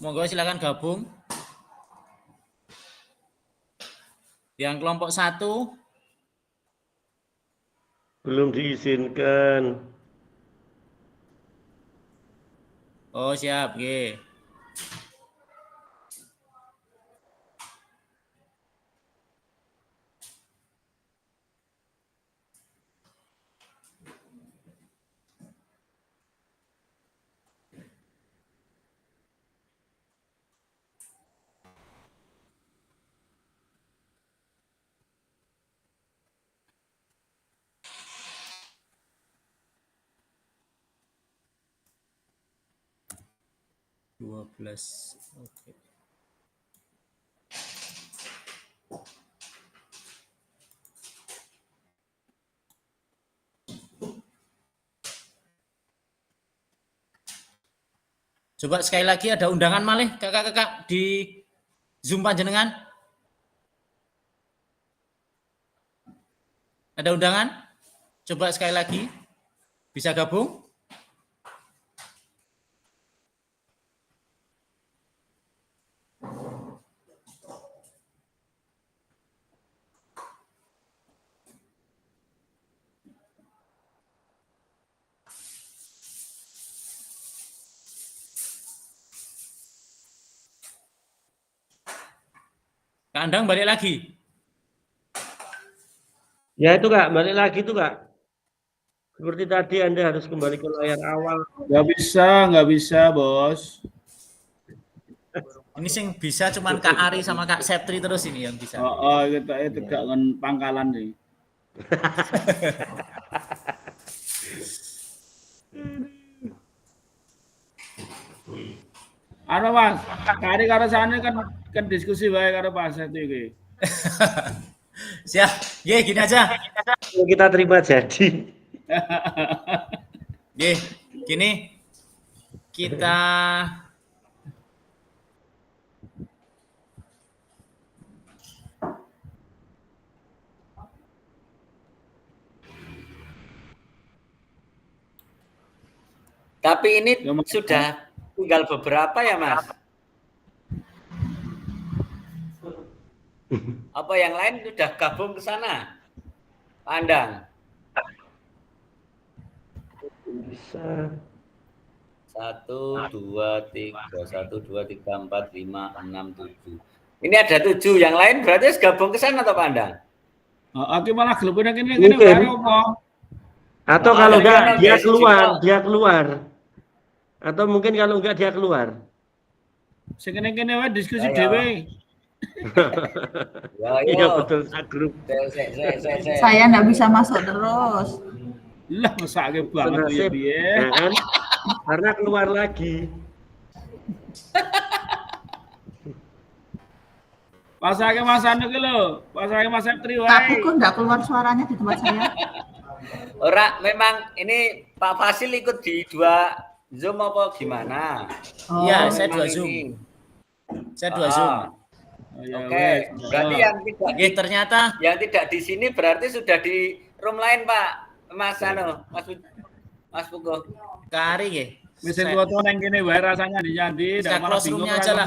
Monggo silakan gabung. Yang kelompok 1
Belum diizinkan.
Oh, siap, nggih. Dua belas. Oke. Coba sekali lagi ada undangan malih kakak-kakak di Zoom panjenengan. Ada undangan? Coba sekali lagi. Bisa gabung? Kak Andang balik lagi.
Ya itu Kak, balik lagi tuh Kak. Seperti tadi Anda harus kembali ke layar awal.
Nggak bisa, Bos.
Ini sing bisa cuman Kak Ari sama Kak Septri terus ini yang bisa.
Oh, kita itu gak ngen pangkalan nih. Ano Mas, kari karo sana kan diskusi wae karo Pak Setu iki.
Siap. Ye, gini aja.
Kita terima jadi.
Ye, gini. Kita
Tapi ini
Ya, Mas.
sudah tinggal beberapa ya, Mas? Apa yang lain sudah gabung ke sana? Pandang.
Bisa.
1, 2, 3, 1, 2, 3, 4, 5, 6, 7. Ini ada 7. Yang lain berarti harus gabung ke sana atau Pandang?
Aki malah gelupin kene
Mungkin.
baru apa?
Atau
Oh,
kalau
ada
enggak
yang
dia
guys,
keluar,
Ciko.
dia keluar. Atau mungkin kalau enggak dia keluar.
Sing kene wae diskusi
Ayo.
dhewe.
Ya,
Iya
ayo.
betul grup.
Saya enggak bisa masuk terus.
Lah mesake banget tuh ya
Senasib,
piye.
ya kan? Karena keluar lagi.
Pasake Mas Anu ki lho, pasake Mas Septri
Kak
wae.
Buku enggak keluar suaranya di tempat saya.
Ora, memang ini Pak Fasil ikut di 2 Zoom apa gimana?
Oh,
Iya, saya
memang
2 Zoom.
ini.
Saya 2 Zoom.
Oh, ya
Oke,
wes.
berarti
Oke, ternyata
yang tidak di sini berarti sudah di room lain, Pak. Mas Anu, Mas Pugo.
Kak Ari nggih.
Wis foto nang kene wae rasanya dinyandi,
Saya
ndak malah
close
bingung
room-nya aja lah.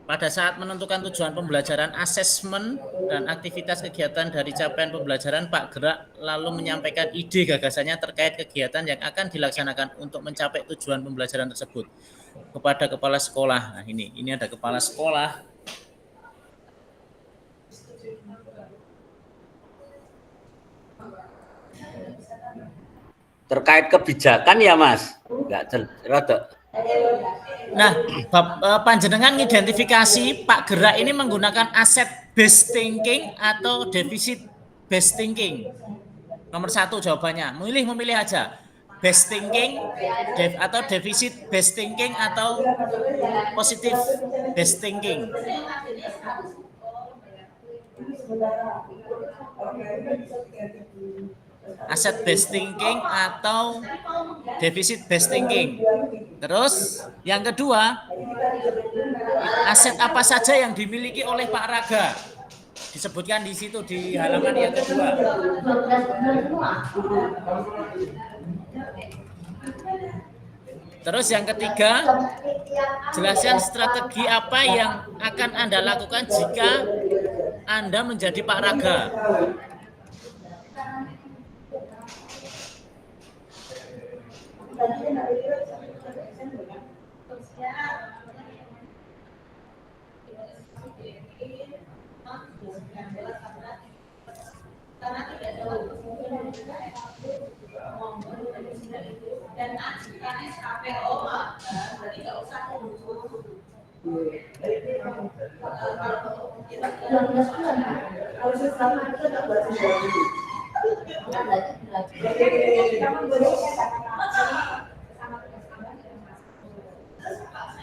pada saat menentukan tujuan pembelajaran, asesmen dan aktivitas kegiatan dari capaian pembelajaran, Pak Gerak lalu menyampaikan ide gagasannya terkait kegiatan yang akan dilaksanakan untuk mencapai tujuan pembelajaran tersebut kepada kepala sekolah. Nah, ini ada kepala sekolah.
Terkait kebijakan ya Mas, enggak rada.
Nah, panjenengan mengidentifikasi Pak Gerak ini menggunakan asset based thinking atau deficit based thinking. Nomor 1 jawabannya, memilih aja. Based thinking atau deficit based thinking atau positive based thinking. Asset based thinking atau deficit based thinking. Terus yang kedua, aset apa saja yang dimiliki oleh Pak Raga? Disebutkan di situ di halaman yang kedua. Terus yang ketiga, jelaskan strategi apa yang akan Anda lakukan jika Anda menjadi Pak Raga.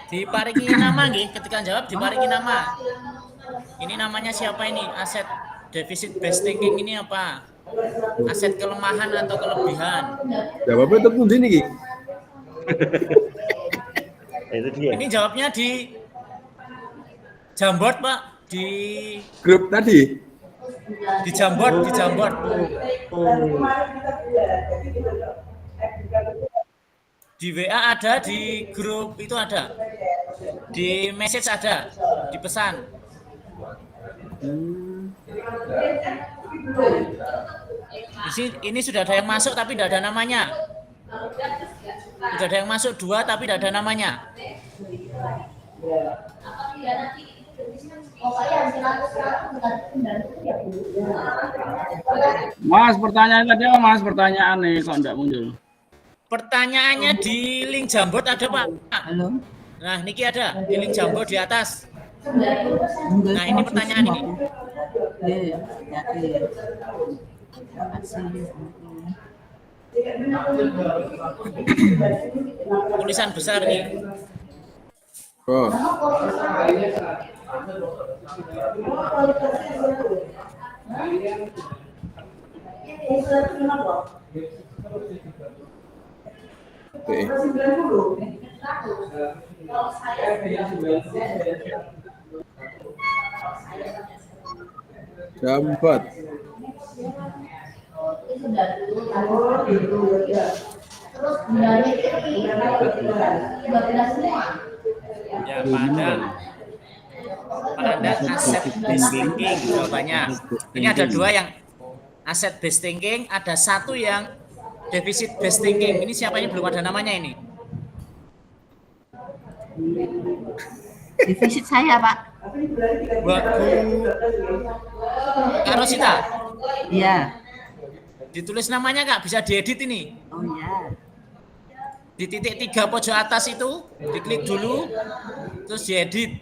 Diparingi nama nggih, ketika jawab diparingi nama. Ini namanya siapa ini? Aset deficit based thinking ini apa? Aset kelemahan atau kelebihan?
Jawabnya itu pundi niki.
Itu dia.
Ini jawabnya di Jamboard, Pak, di
Grup tadi.
Di Jamboard. Di WA ada, di grup itu ada, di message ada, di pesan. Ini sudah ada yang masuk tapi tidak ada namanya. Sudah ada yang masuk 2 tapi tidak ada namanya.
Mas, pertanyaan tadi apa Mas? Pertanyaan nih kok enggak muncul.
Pertanyaannya di link Jamboard ada, Pak.
Halo.
Nah, niki ada di link Jamboard di atas. Nah, ini pertanyaan ini. Tulisan besar nih.
Oh. Oke. Jam 4.
Ya, pada aset based thinking jawabannya. Ini ada 2 yang aset based thinking, ada 1 yang deficit based thinking. Ini siapa ini belum ada namanya ini?
Defisit saya, Pak.
Buat Bu Karosita.
Iya.
Ditulis namanya Kak, bisa diedit ini.
Oh iya.
Di titik 3 pojok atas itu, diklik dulu, terus diedit.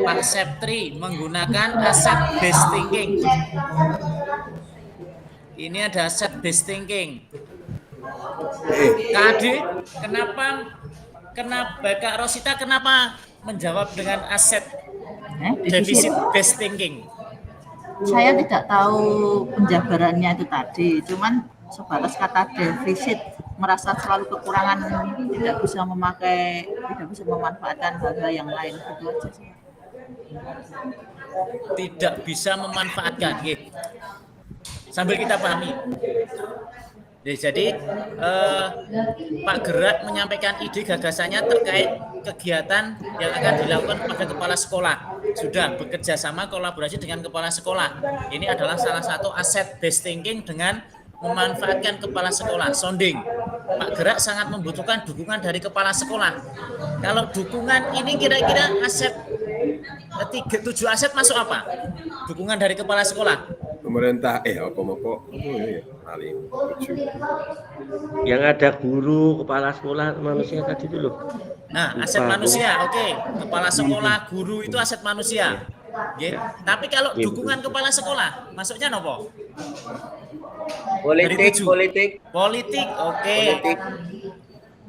Pak Septri menggunakan aset based thinking. Ini ada aset based thinking. Kak Ade, kenapa Kak Rosita kenapa menjawab dengan aset deficit based thinking?
Saya tidak tahu penjabarannya itu tadi, cuman sebatas kata defisit, merasa selalu kekurangan, tidak bisa memanfaatkan hal-hal yang lain, itu aja sih.
tidak bisa memanfaatkan. Sambil kita pahami. Jadi Pak Gerak menyampaikan ide gagasannya terkait kegiatan yang akan dilakukan pada kepala sekolah. Sudah bekerja sama kolaborasi dengan kepala sekolah. Ini adalah salah satu aset based thinking dengan memanfaatkan kepala sekolah. Sounding. Pak Gerak sangat membutuhkan dukungan dari kepala sekolah. Kalau dukungan ini kira-kira aset 7 aset masuk apa? Dukungan dari kepala sekolah.
Pemerintah
Yang ada guru, kepala sekolah, manusia tadi itu loh.
Nah, aset manusia, oke. Kepala sekolah, guru itu aset manusia. Tapi kalau dukungan kepala sekolah, masuknya nopo? Politik, oke.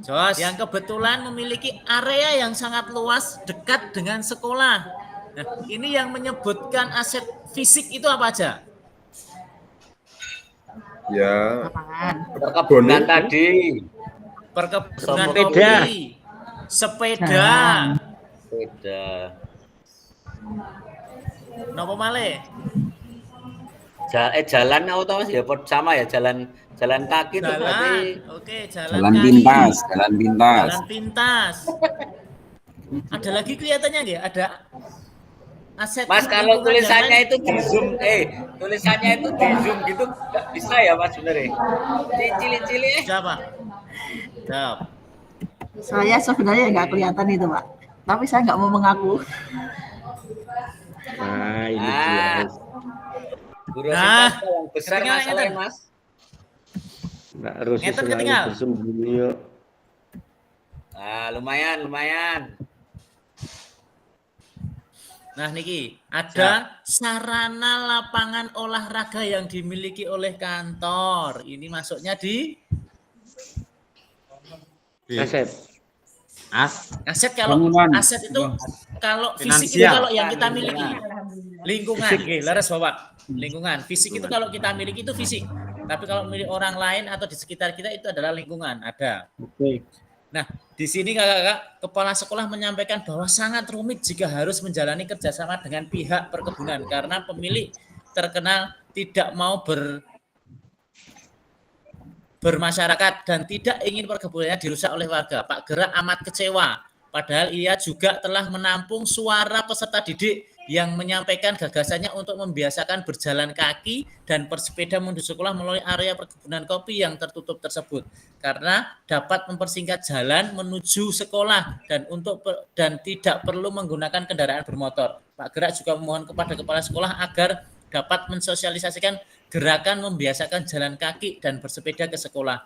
Jos, yang kebetulan memiliki area yang sangat luas dekat dengan sekolah. Nah, ini yang menyebutkan aset fisik itu apa aja?
Ya,
perkebunan tadi,
perkebunan kopi, sepeda. Nopo male?
Jalan auto ya sama ya, jalan kaki itu berarti.
Oke,
jalan pintas.
Jalan pintas. Ada lagi kelihatannya nggak? Ada aset.
Mas, kalau tulisannya itu di zoom, tulisannya itu di zoom gitu nggak bisa ya Mas sebenarnya. Cili-cili.
Siapa? Siap.
Saya sebenarnya nggak kelihatan itu, Pak. Tapi saya nggak mau mengaku.
Nah, ini dia.
Yang besar masalahnya, Mas.
Mbak Rosi selalu bersembunyi yuk.
Nah, lumayan.
Nah, niki ada sarana lapangan olahraga yang dimiliki oleh kantor. Ini masuknya di
aset.
Aset kalau aset itu kalau fisik itu kalau yang kita miliki. Lingkungan, laras Bapak. Lingkungan. Fisik itu kalau kita miliki itu fisik. Tapi kalau milik orang lain atau di sekitar kita itu adalah lingkungan. Ada.
Oke.
Nah, di sini kakak-kakak, kepala sekolah menyampaikan bahwa sangat rumit jika harus menjalani kerjasama dengan pihak perkebunan karena pemilik terkenal tidak mau bermasyarakat dan tidak ingin perkebunannya dirusak oleh warga. Pak Gerak amat kecewa, padahal ia juga telah menampung suara peserta didik yang menyampaikan gagasannya untuk membiasakan berjalan kaki dan bersepeda menuju sekolah melalui area perkebunan kopi yang tertutup tersebut karena dapat mempersingkat jalan menuju sekolah dan tidak perlu menggunakan kendaraan bermotor. Pak Gerak juga memohon kepada kepala sekolah agar dapat mensosialisasikan gerakan membiasakan jalan kaki dan bersepeda ke sekolah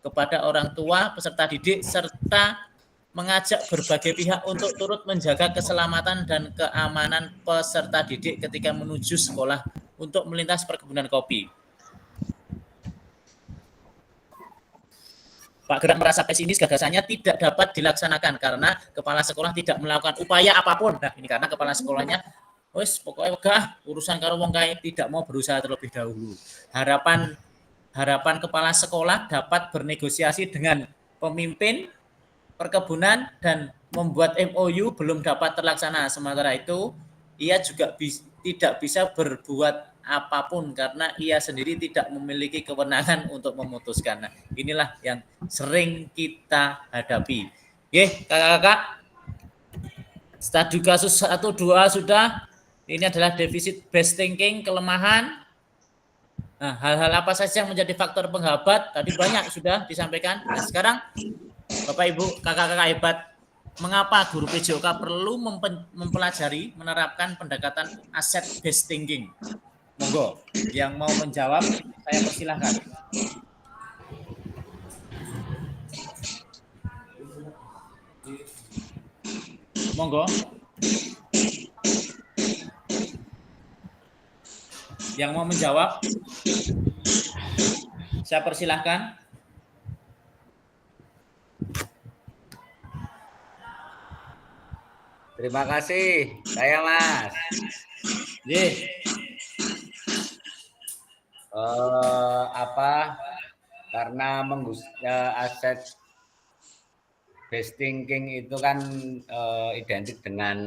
kepada orang tua, peserta didik, serta mengajak berbagai pihak untuk turut menjaga keselamatan dan keamanan peserta didik ketika menuju sekolah untuk melintas perkebunan kopi. Pak Gerak merasa pesimis gagasannya tidak dapat dilaksanakan karena kepala sekolah tidak melakukan upaya apapun. Nah, ini karena kepala sekolahnya wes pokoknya wegah urusan karo wong kae tidak mau berusaha terlebih dahulu. Harapan kepala sekolah dapat bernegosiasi dengan pemimpin perkebunan dan membuat MOU belum dapat terlaksana. Sementara itu, ia juga tidak bisa berbuat apapun karena ia sendiri tidak memiliki kewenangan untuk memutuskan. Nah, inilah yang sering kita hadapi. Oke, kakak-kakak. Studi kasus 1, 2 sudah. Ini adalah defisit based thinking, kelemahan. Nah, hal-hal apa saja yang menjadi faktor penghambat? Tadi banyak sudah disampaikan. Nah, sekarang Bapak Ibu, kakak-kakak hebat, mengapa guru PJOK perlu mempelajari, menerapkan pendekatan asset based thinking? Monggo, yang mau menjawab, saya persilahkan. Monggo. Yang mau menjawab, saya persilahkan.
Terima kasih, saya Mas. Karena aset based thinking itu kan identik dengan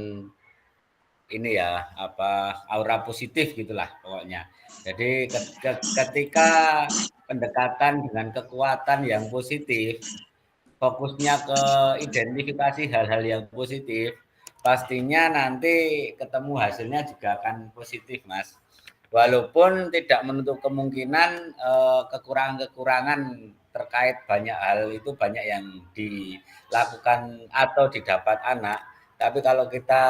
ini ya aura positif gitulah pokoknya. Jadi ketika pendekatan dengan kekuatan yang positif, fokusnya ke identifikasi hal-hal yang positif, pastinya nanti ketemu hasilnya juga akan positif, Mas. Walaupun tidak menutup kemungkinan kekurangan-kekurangan terkait banyak hal itu banyak yang dilakukan atau didapat anak, tapi kalau kita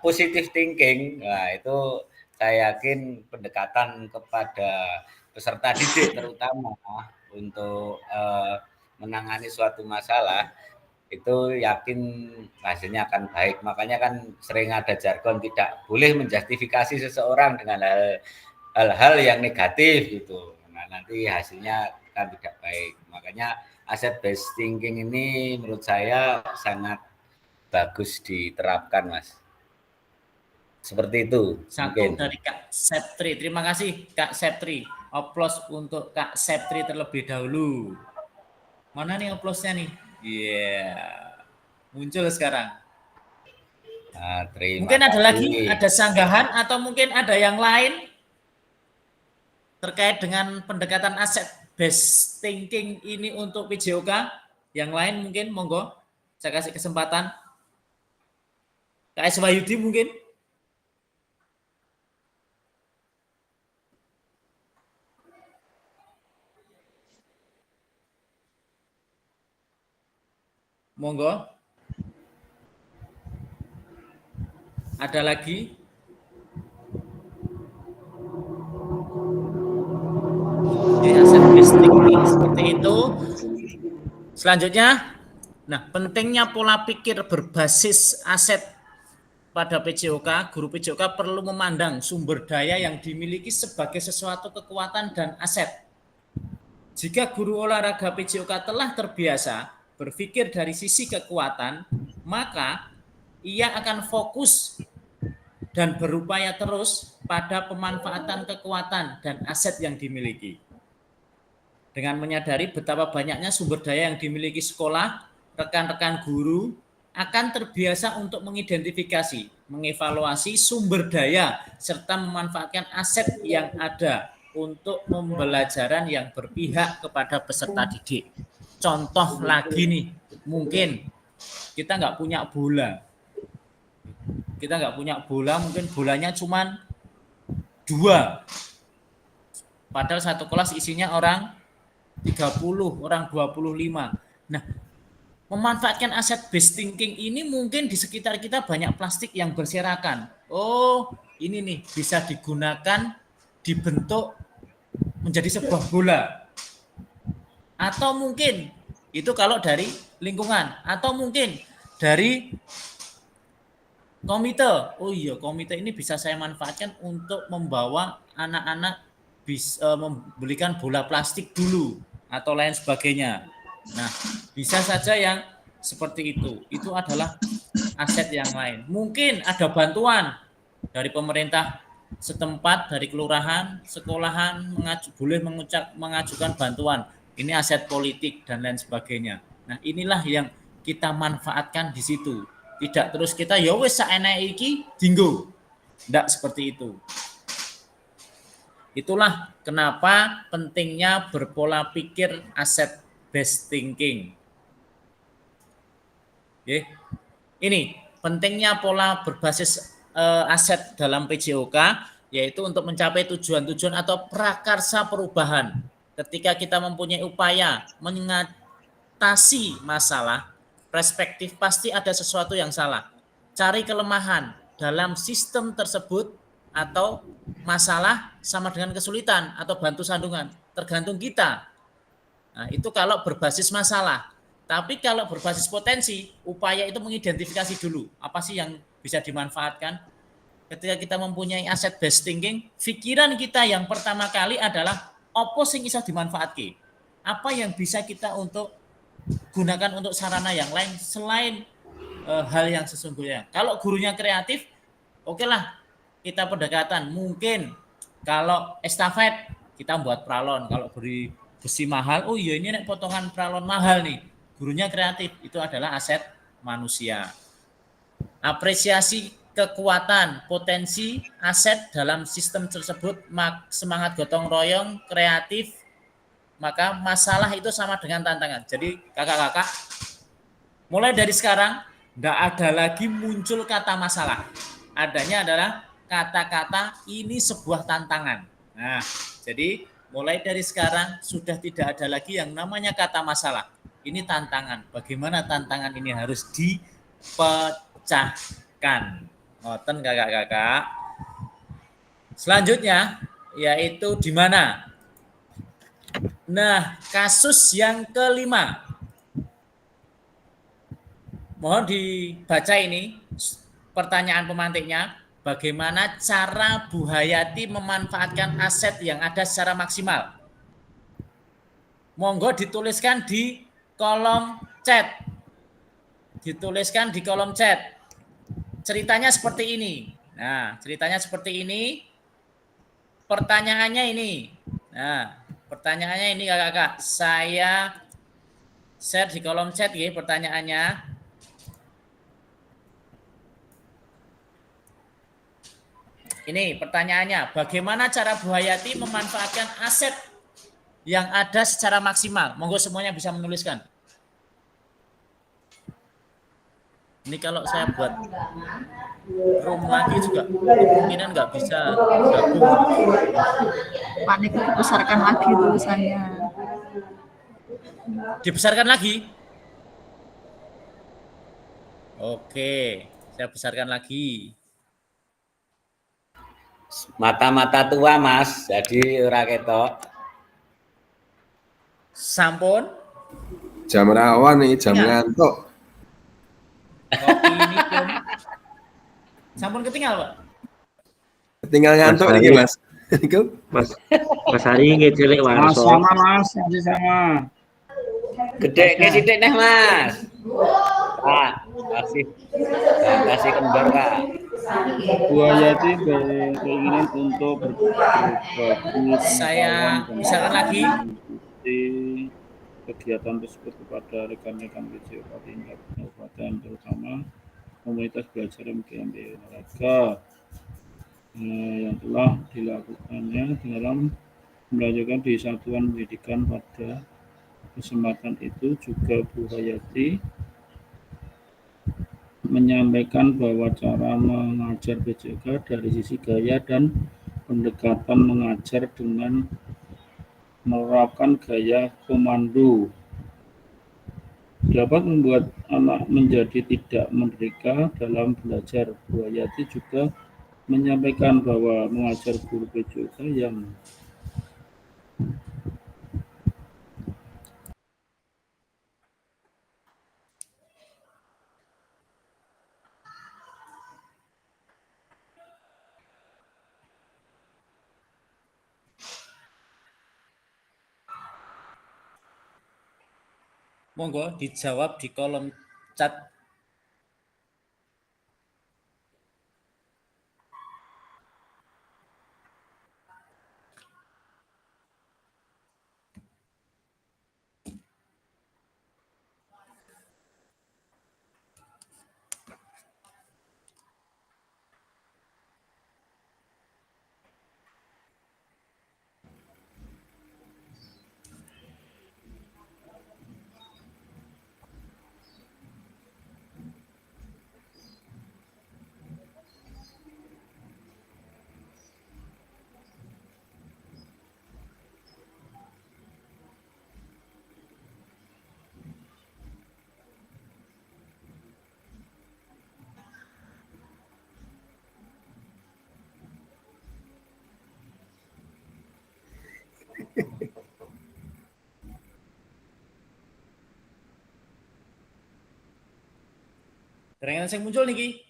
positive thinking, nah itu saya yakin pendekatan kepada peserta didik terutama untuk menangani suatu masalah itu yakin hasilnya akan baik. Makanya kan sering ada jargon tidak boleh menjustifikasi seseorang dengan hal-hal yang negatif gitu. Nah, nanti hasilnya kan tidak baik. Makanya asset based thinking ini menurut saya sangat bagus diterapkan, Mas. Seperti itu.
Satu
mungkin.
dari Kak Septri. Terima kasih Kak Septri. Oplos untuk Kak Septri terlebih dahulu. Mana nih oplosnya nih? Iya. Muncul sekarang.
Nah,
mungkin ada lagi, ada sanggahan atau mungkin ada yang lain terkait dengan pendekatan asset based thinking ini untuk PJOK. Yang lain mungkin monggo. Saya kasih kesempatan. Kak S. Wahyudi mungkin. Monggo. Ada lagi? Aset based thinking seperti itu. Selanjutnya, nah pentingnya pola pikir berbasis aset pada PJOK. Guru PJOK perlu memandang sumber daya yang dimiliki sebagai sesuatu kekuatan dan aset. Jika guru olahraga PJOK telah terbiasa berpikir dari sisi kekuatan, maka ia akan fokus dan berupaya terus pada pemanfaatan kekuatan dan aset yang dimiliki. Dengan menyadari betapa banyaknya sumber daya yang dimiliki sekolah, rekan-rekan guru akan terbiasa untuk mengidentifikasi, mengevaluasi sumber daya, serta memanfaatkan aset yang ada untuk pembelajaran yang berpihak kepada peserta didik. Contoh lagi nih, mungkin kita nggak punya bola. Kita nggak punya bola, mungkin bolanya cuma 2. Padahal satu kelas isinya orang 30, orang 25. Nah, memanfaatkan aset based thinking ini mungkin di sekitar kita banyak plastik yang berserakan. Oh, ini nih bisa digunakan dibentuk menjadi sebuah bola. Atau mungkin itu kalau dari lingkungan, atau mungkin dari komite. Oh iya, komite ini bisa saya manfaatkan untuk membawa anak-anak bisa membelikan bola plastik dulu atau lain sebagainya. Nah, bisa saja yang seperti itu. Itu adalah aset yang lain. Mungkin ada bantuan dari pemerintah setempat, dari kelurahan, sekolahan boleh mengajukan bantuan. Ini aset politik dan lain sebagainya. Nah, inilah yang kita manfaatkan di situ. Tidak terus kita ya wis saeneke iki dinggo. Tidak seperti itu. Itulah kenapa pentingnya berpola pikir aset based thinking. Oke. Ini pentingnya pola berbasis aset dalam PJOK, yaitu untuk mencapai tujuan-tujuan atau prakarsa perubahan. Ketika kita mempunyai upaya mengatasi masalah, perspektif pasti ada sesuatu yang salah. Cari kelemahan dalam sistem tersebut atau masalah sama dengan kesulitan atau bantu sandungan, tergantung kita. Nah, itu kalau berbasis masalah. Tapi kalau berbasis potensi, upaya itu mengidentifikasi dulu apa sih yang bisa dimanfaatkan. Ketika kita mempunyai aset based thinking, pikiran kita yang pertama kali adalah apa sing iso dimanfaatke. Apa yang bisa kita untuk gunakan untuk sarana yang lain selain hal yang sesungguhnya. Kalau gurunya kreatif, oke lah kita pendekatan. Mungkin kalau estafet kita buat pralon. Kalau beri besi mahal, oh iya ini nek potongan pralon mahal nih. Gurunya kreatif, itu adalah aset manusia. Apresiasi kekuatan, potensi, aset dalam sistem tersebut, semangat gotong royong, kreatif, maka masalah itu sama dengan tantangan. Jadi kakak-kakak, mulai dari sekarang, tidak ada lagi muncul kata masalah. Adanya adalah kata-kata ini sebuah tantangan. Nah, jadi mulai dari sekarang sudah tidak ada lagi yang namanya kata masalah. Ini tantangan. Bagaimana tantangan ini harus dipecahkan. Ngoten kakak-kakak. Selanjutnya yaitu di mana? Nah, kasus yang kelima. Mohon dibaca ini pertanyaan pemantiknya. Bagaimana cara Bu Hayati memanfaatkan aset yang ada secara maksimal? Monggo dituliskan di kolom chat. Dituliskan di kolom chat. Ceritanya seperti ini. Nah, ceritanya seperti ini. Pertanyaannya ini. Nah, pertanyaannya ini kakak-kakak. Saya share di kolom chat ya pertanyaannya. Ini pertanyaannya. Bagaimana cara Bu Hayati memanfaatkan aset yang ada secara maksimal? Monggo semuanya bisa menuliskan. Ini kalau saya buat room lagi juga kemungkinan nggak bisa gabung.
Panik dibesarkan lagi tulisannya.
Dibesarkan lagi? Oke, saya besarkan lagi.
Mata-mata tua Mas, jadi ora ketok.
Sampun?
Jam rawan nih, jam ngantuk.
Kopi ini pun. Sampun ketinggal, Pak?
Ketinggal ngantuk nih, Mas.
Mas Hari nggih cilik
Mas
warso.
sama Mas, masih sama.
Gede ke sithik neh Mas. Kasih kembar Kak.
Bu Hayati berkeinginan untuk berbagi
Saya misalkan lagi
kegiatan tersebut kepada rekan-rekan BCOK tingkat kabupaten, terutama komunitas belajar MGMB olahraga yang telah dilakukannya dalam melanjutkan di satuan pendidikan. Pada kesempatan itu juga Bu Hayati menyampaikan bahwa cara mengajar BCOK dari sisi gaya dan pendekatan mengajar dengan menerapkan gaya komando dapat membuat anak menjadi tidak merdeka dalam belajar. Bu Hayati juga menyampaikan bahwa mengajar guru BCOK yang
monggo dijawab di kolom chat. Terangan yang muncul niki.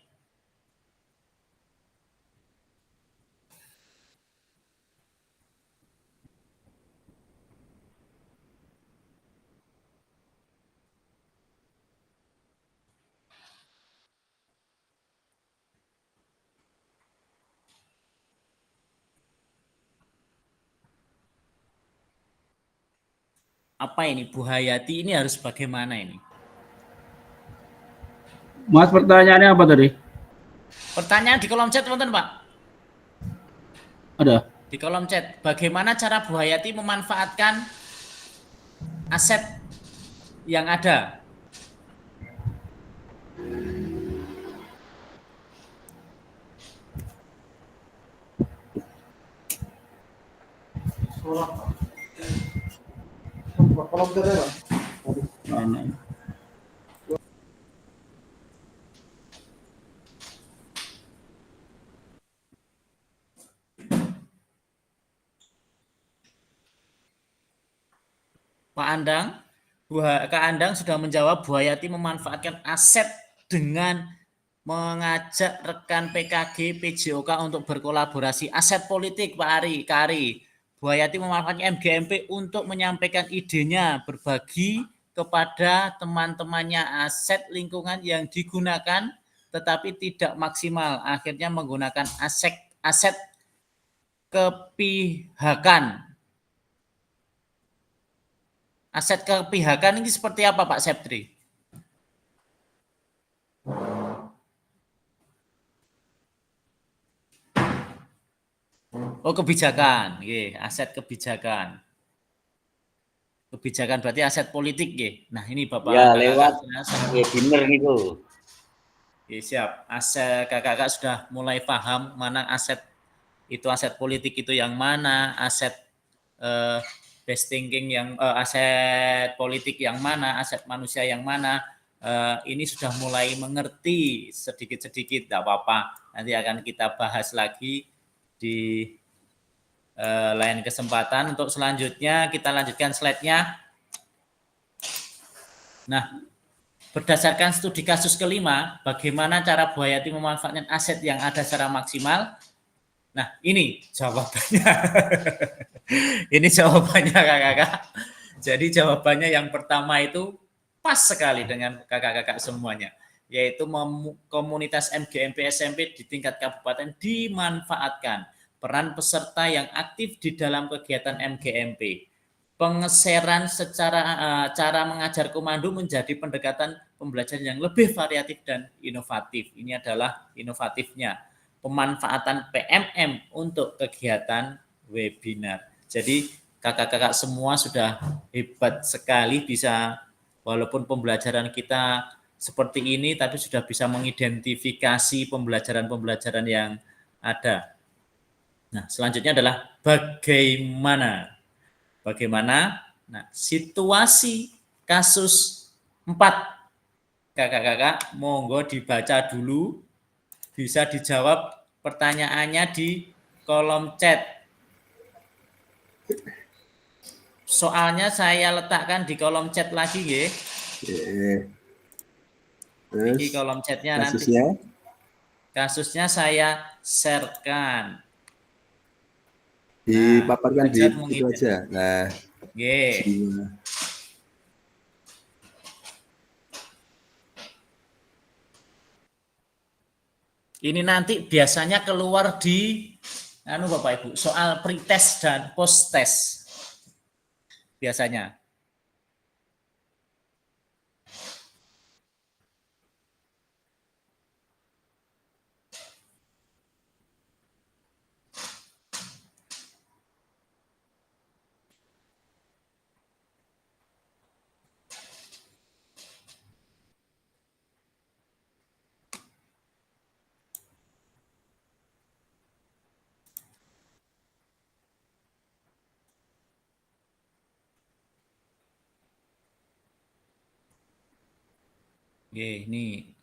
Apa ini Bu Hayati ini harus bagaimana ini?
Mas pertanyaannya apa tadi?
Pertanyaan di kolom chat wonten, Pak.
Ada.
Di kolom chat, bagaimana cara Bu Hayati memanfaatkan aset yang ada?
Mana?
Pak Andang, Kak Andang sudah menjawab Bu Hayati memanfaatkan aset dengan mengajak rekan PKG PJOK untuk berkolaborasi. Aset politik Pak Ari, Kak Ari. Bu Hayati memanfaatkan MGMP untuk menyampaikan idenya, berbagi kepada teman-temannya aset lingkungan yang digunakan tetapi tidak maksimal. Akhirnya menggunakan aset kepihakan. Aset kepihakan ini seperti apa Pak Septri? Oh, kebijakan, aset kebijakan. Kebijakan berarti aset politik, Nah, ini Bapak.
Ya, lewat webinar itu.
Siap. Aset kakak-kakak sudah mulai paham mana aset itu, aset politik itu yang mana, aset best thinking yang aset politik yang mana, aset manusia yang mana. Ini sudah mulai mengerti sedikit-sedikit, tidak apa-apa. Nanti akan kita bahas lagi di lain kesempatan. Untuk selanjutnya kita lanjutkan slide-nya. Nah, berdasarkan studi kasus kelima, bagaimana cara Bu Hayati memanfaatkan aset yang ada secara maksimal? Nah, ini jawabannya. Ini jawabannya kakak-kakak. Jadi jawabannya yang pertama itu pas sekali dengan kakak-kakak semuanya, yaitu komunitas MGMP SMP di tingkat kabupaten dimanfaatkan. Peran peserta yang aktif di dalam kegiatan MGMP. Pengeseran secara cara mengajar komando menjadi pendekatan pembelajaran yang lebih variatif dan inovatif. Ini adalah inovatifnya. Pemanfaatan PMM untuk kegiatan webinar. Jadi kakak-kakak semua sudah hebat sekali, bisa walaupun pembelajaran kita seperti ini, tapi sudah bisa mengidentifikasi pembelajaran-pembelajaran yang ada. Nah, selanjutnya adalah bagaimana. Nah, situasi kasus 4. Kakak-kakak, monggo dibaca dulu. Bisa dijawab pertanyaannya di kolom chat. Soalnya saya letakkan di kolom chat lagi, ya.
Terus,
di kolom chatnya
kasusnya?
nanti. Kasusnya saya sharekan.
Dipaparkan di itu aja. Nah,
ini nanti biasanya keluar di Bapak Ibu, soal pretest dan post test. Biasanya. Ini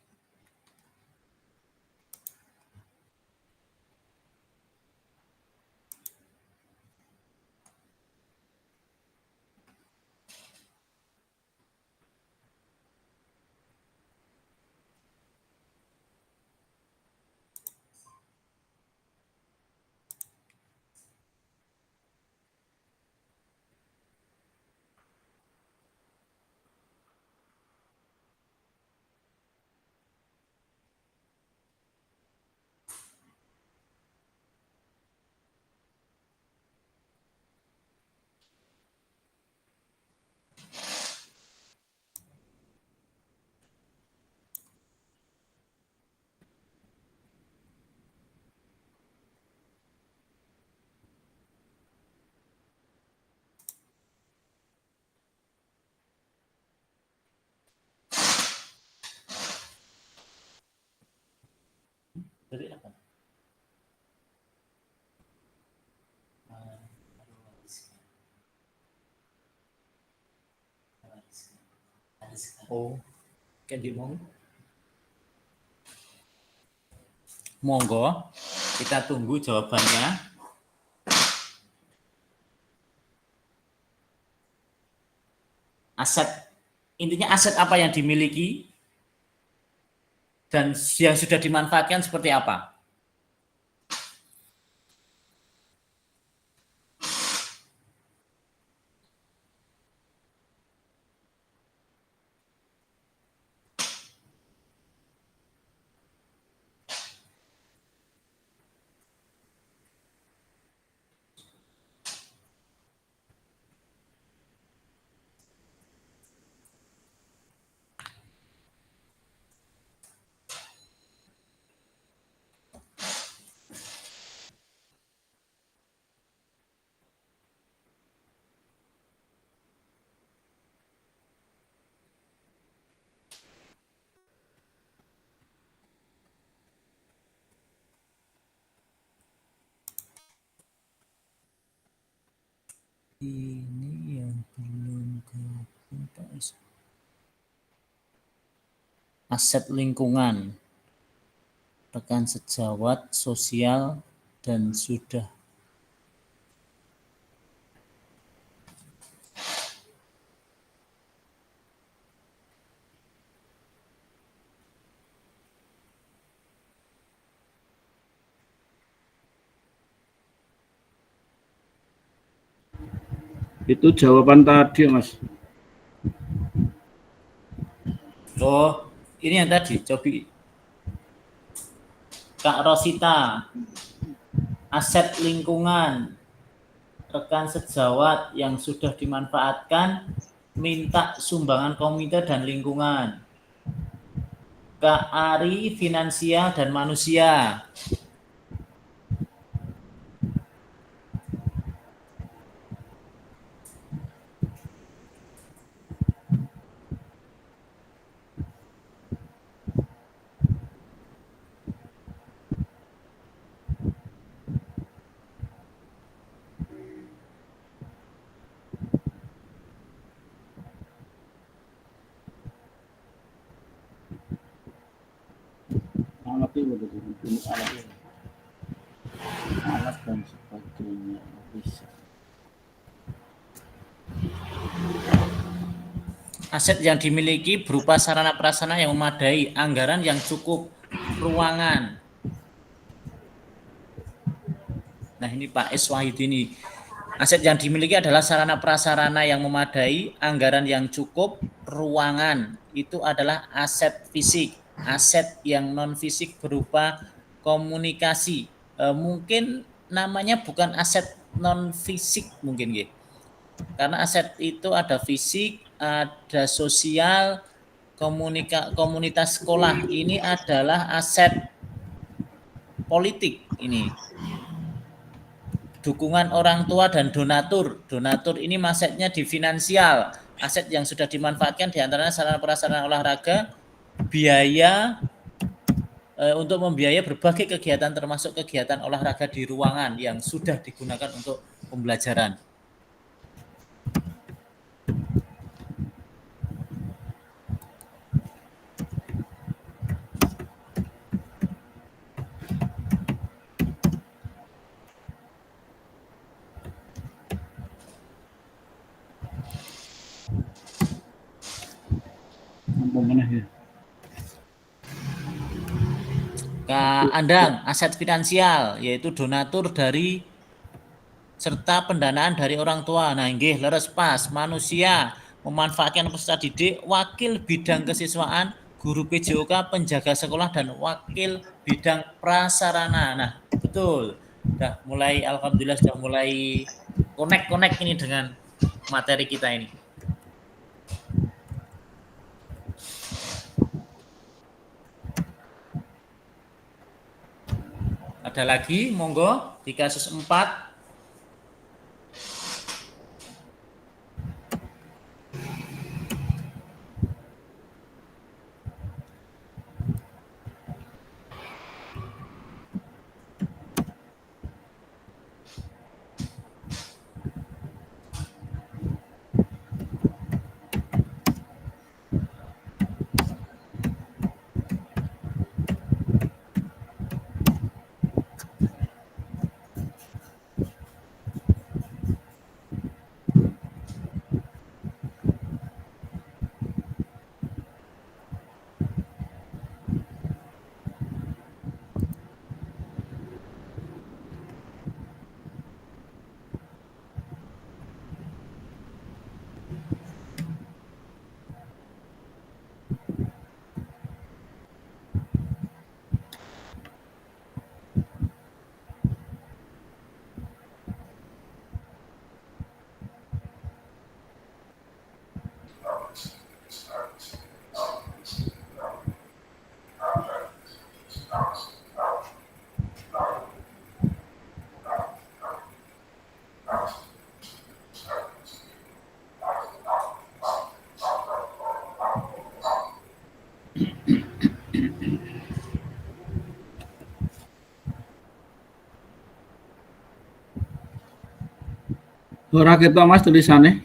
Dari apa? Oh, kan mau? Monggo, kita tunggu jawabannya. Aset, intinya aset apa yang dimiliki dan yang sudah dimanfaatkan seperti apa? Ini yang belum kepuntas. Aset lingkungan, rekan sejawat, sosial, dan sudah.
Itu jawaban tadi, Mas.
Oh, ini yang tadi, coba. Kak Rosita, aset lingkungan, rekan sejawat yang sudah dimanfaatkan, minta sumbangan komite dan lingkungan. Kak Ari, finansial dan manusia.
Alat dan sebagainya bisa.
Aset yang dimiliki berupa sarana prasarana yang memadai, anggaran yang cukup, ruangan. Nah ini Pak S. Wahidini. Aset yang dimiliki adalah sarana prasarana yang memadai, anggaran yang cukup, ruangan. Itu adalah aset fisik. Aset yang non fisik berupa komunikasi. Mungkin namanya bukan aset non fisik mungkin gitu. Karena aset itu ada fisik, ada sosial, komunitas sekolah. Ini adalah aset politik ini. Dukungan orang tua dan donatur. Donatur ini asetnya di finansial. Aset yang sudah dimanfaatkan diantaranya sarana prasarana olahraga, biaya untuk membiayai berbagai kegiatan termasuk kegiatan olahraga di ruangan yang sudah digunakan untuk pembelajaran. Kak Andang, aset finansial yaitu donatur dari serta pendanaan dari orang tua. Nah, nggih leres pas. Manusia memanfaatkan peserta didik, wakil bidang kesiswaan, guru PJOK, penjaga sekolah dan wakil bidang prasarana. Nah, betul. Sudah mulai alhamdulillah sudah mulai connect ini dengan materi kita ini. Ada lagi, monggo di kasus 4.
Ora ketok Mas tulisannya.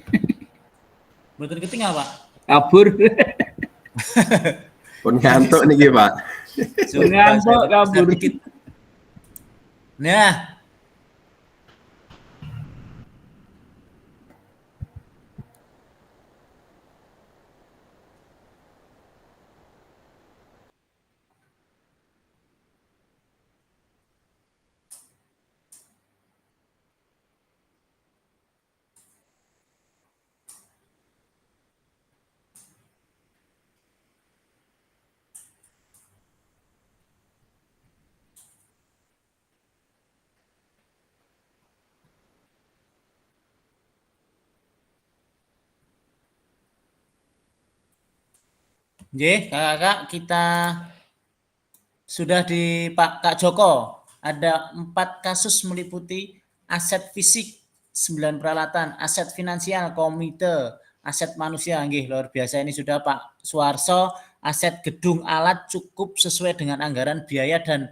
Mboten ketinggal, Pak.
Kabur.
Pun ngantuk nih Pak.
Ngantuk kabur.
Nah, nggih, Kakak-kakak, kita sudah di Pak Kak Joko. Ada 4 kasus meliputi aset fisik 9 peralatan, aset finansial, komite, aset manusia. Nggih, luar biasa ini sudah Pak Suarso, aset gedung alat cukup sesuai dengan anggaran biaya dan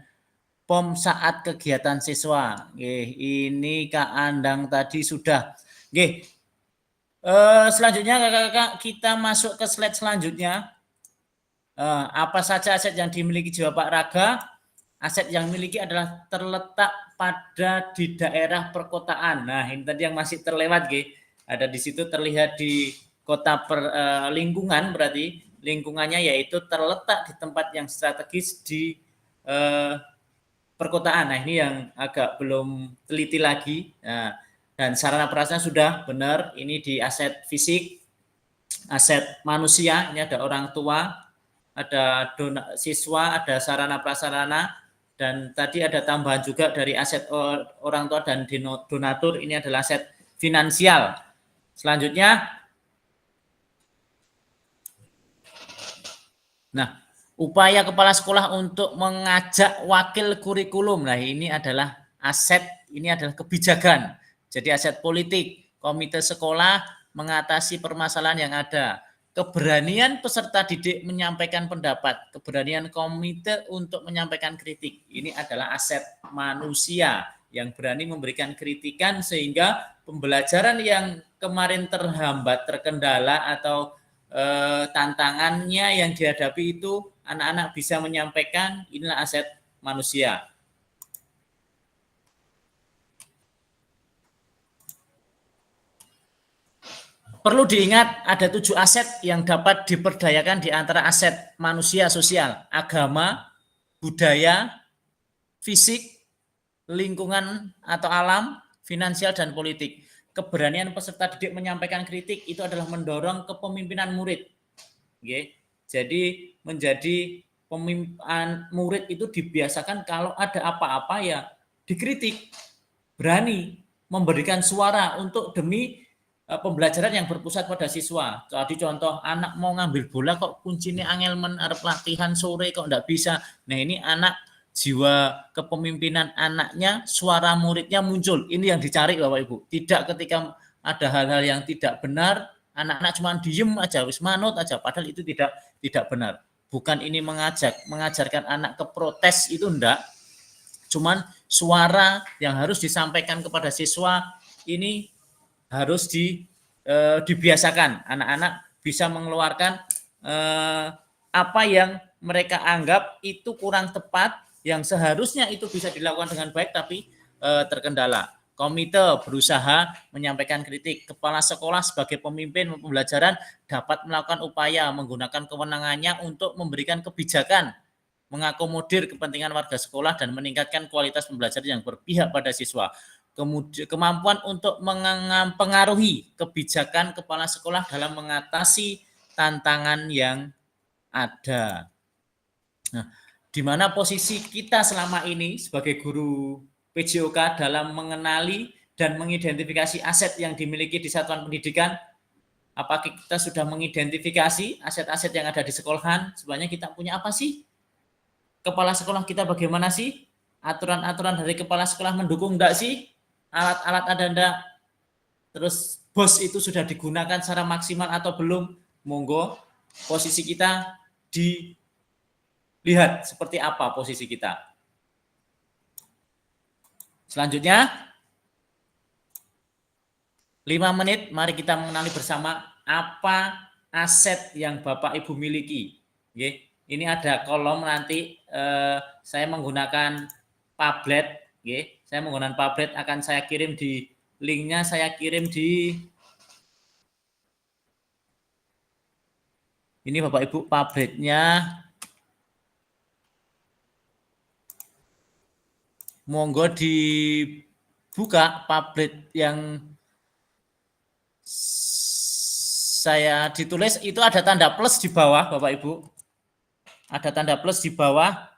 POM saat kegiatan siswa. Nggih, ini Kak Andang tadi sudah. Nggih. Selanjutnya Kakak-kakak, kita masuk ke slide selanjutnya. Apa saja aset yang dimiliki jiwa Pak Raga? Aset yang dimiliki adalah terletak pada di daerah perkotaan. Nah, ini tadi yang masih terlewat, G. Ada di situ terlihat di kota lingkungan, berarti lingkungannya yaitu terletak di tempat yang strategis di perkotaan. Nah, ini yang agak belum teliti lagi. Nah, dan sarana prasarana sudah benar. Ini di aset fisik, aset manusia. Ini ada orang tua, ada siswa, ada sarana prasarana, dan tadi ada tambahan juga dari aset orang tua dan donatur. Ini adalah aset finansial. Selanjutnya, nah, upaya kepala sekolah untuk mengajak wakil kurikulum. Nah, ini adalah aset, ini adalah kebijakan. Jadi aset politik, komite sekolah mengatasi permasalahan yang ada. Keberanian peserta didik menyampaikan pendapat, keberanian komite untuk menyampaikan kritik. Ini adalah aset manusia yang berani memberikan kritikan sehingga pembelajaran yang kemarin terhambat, terkendala atau tantangannya yang dihadapi itu anak-anak bisa menyampaikan. Inilah aset manusia. Perlu diingat ada 7 aset yang dapat diperdayakan di antara aset manusia sosial, agama, budaya, fisik, lingkungan atau alam, finansial, dan politik. Keberanian peserta didik menyampaikan kritik itu adalah mendorong kepemimpinan murid. Oke. Jadi menjadi pemimpinan murid itu dibiasakan kalau ada apa-apa ya dikritik, berani memberikan suara untuk demi pembelajaran yang berpusat pada siswa. Tadi contoh anak mau ngambil bola kok kuncinya angel arep latihan sore kok enggak bisa. Nah, ini anak jiwa kepemimpinan anaknya, suara muridnya muncul. Ini yang dicari Bapak Ibu. Tidak ketika ada hal-hal yang tidak benar, anak-anak cuma diem aja, wis manut aja, padahal itu tidak benar. Bukan ini mengajarkan anak ke protes, itu enggak. Cuman suara yang harus disampaikan kepada siswa ini harus dibiasakan. Anak-anak bisa mengeluarkan apa yang mereka anggap itu kurang tepat, yang seharusnya itu bisa dilakukan dengan baik tapi terkendala. Komite berusaha menyampaikan kritik. Kepala sekolah sebagai pemimpin pembelajaran dapat melakukan upaya menggunakan kewenangannya untuk memberikan kebijakan, mengakomodir kepentingan warga sekolah dan meningkatkan kualitas pembelajaran yang berpihak pada siswa. Kemudian kemampuan untuk mempengaruhi kebijakan kepala sekolah dalam mengatasi tantangan yang ada. Nah, di mana posisi kita selama ini sebagai guru PJOK dalam mengenali dan mengidentifikasi aset yang dimiliki di satuan pendidikan? Apakah kita sudah mengidentifikasi aset-aset yang ada di sekolahan? Sebenarnya kita punya apa sih? kepala sekolah kita bagaimana sih? Aturan-aturan dari kepala sekolah mendukung enggak sih? Alat-alat ada enggak? Terus BOS itu sudah digunakan secara maksimal atau belum? Monggo posisi kita dilihat seperti apa posisi kita. Selanjutnya 5 menit, mari kita mengenali bersama apa aset yang Bapak Ibu miliki. Oke. Ini ada kolom nanti saya menggunakan Padlet. Oke. Saya menggunakan Padlet, akan saya kirim di linknya, saya kirim di ini Bapak Ibu Padletnya. Monggo dibuka Padlet yang saya ditulis, itu ada tanda plus di bawah Bapak Ibu. Ada tanda plus di bawah.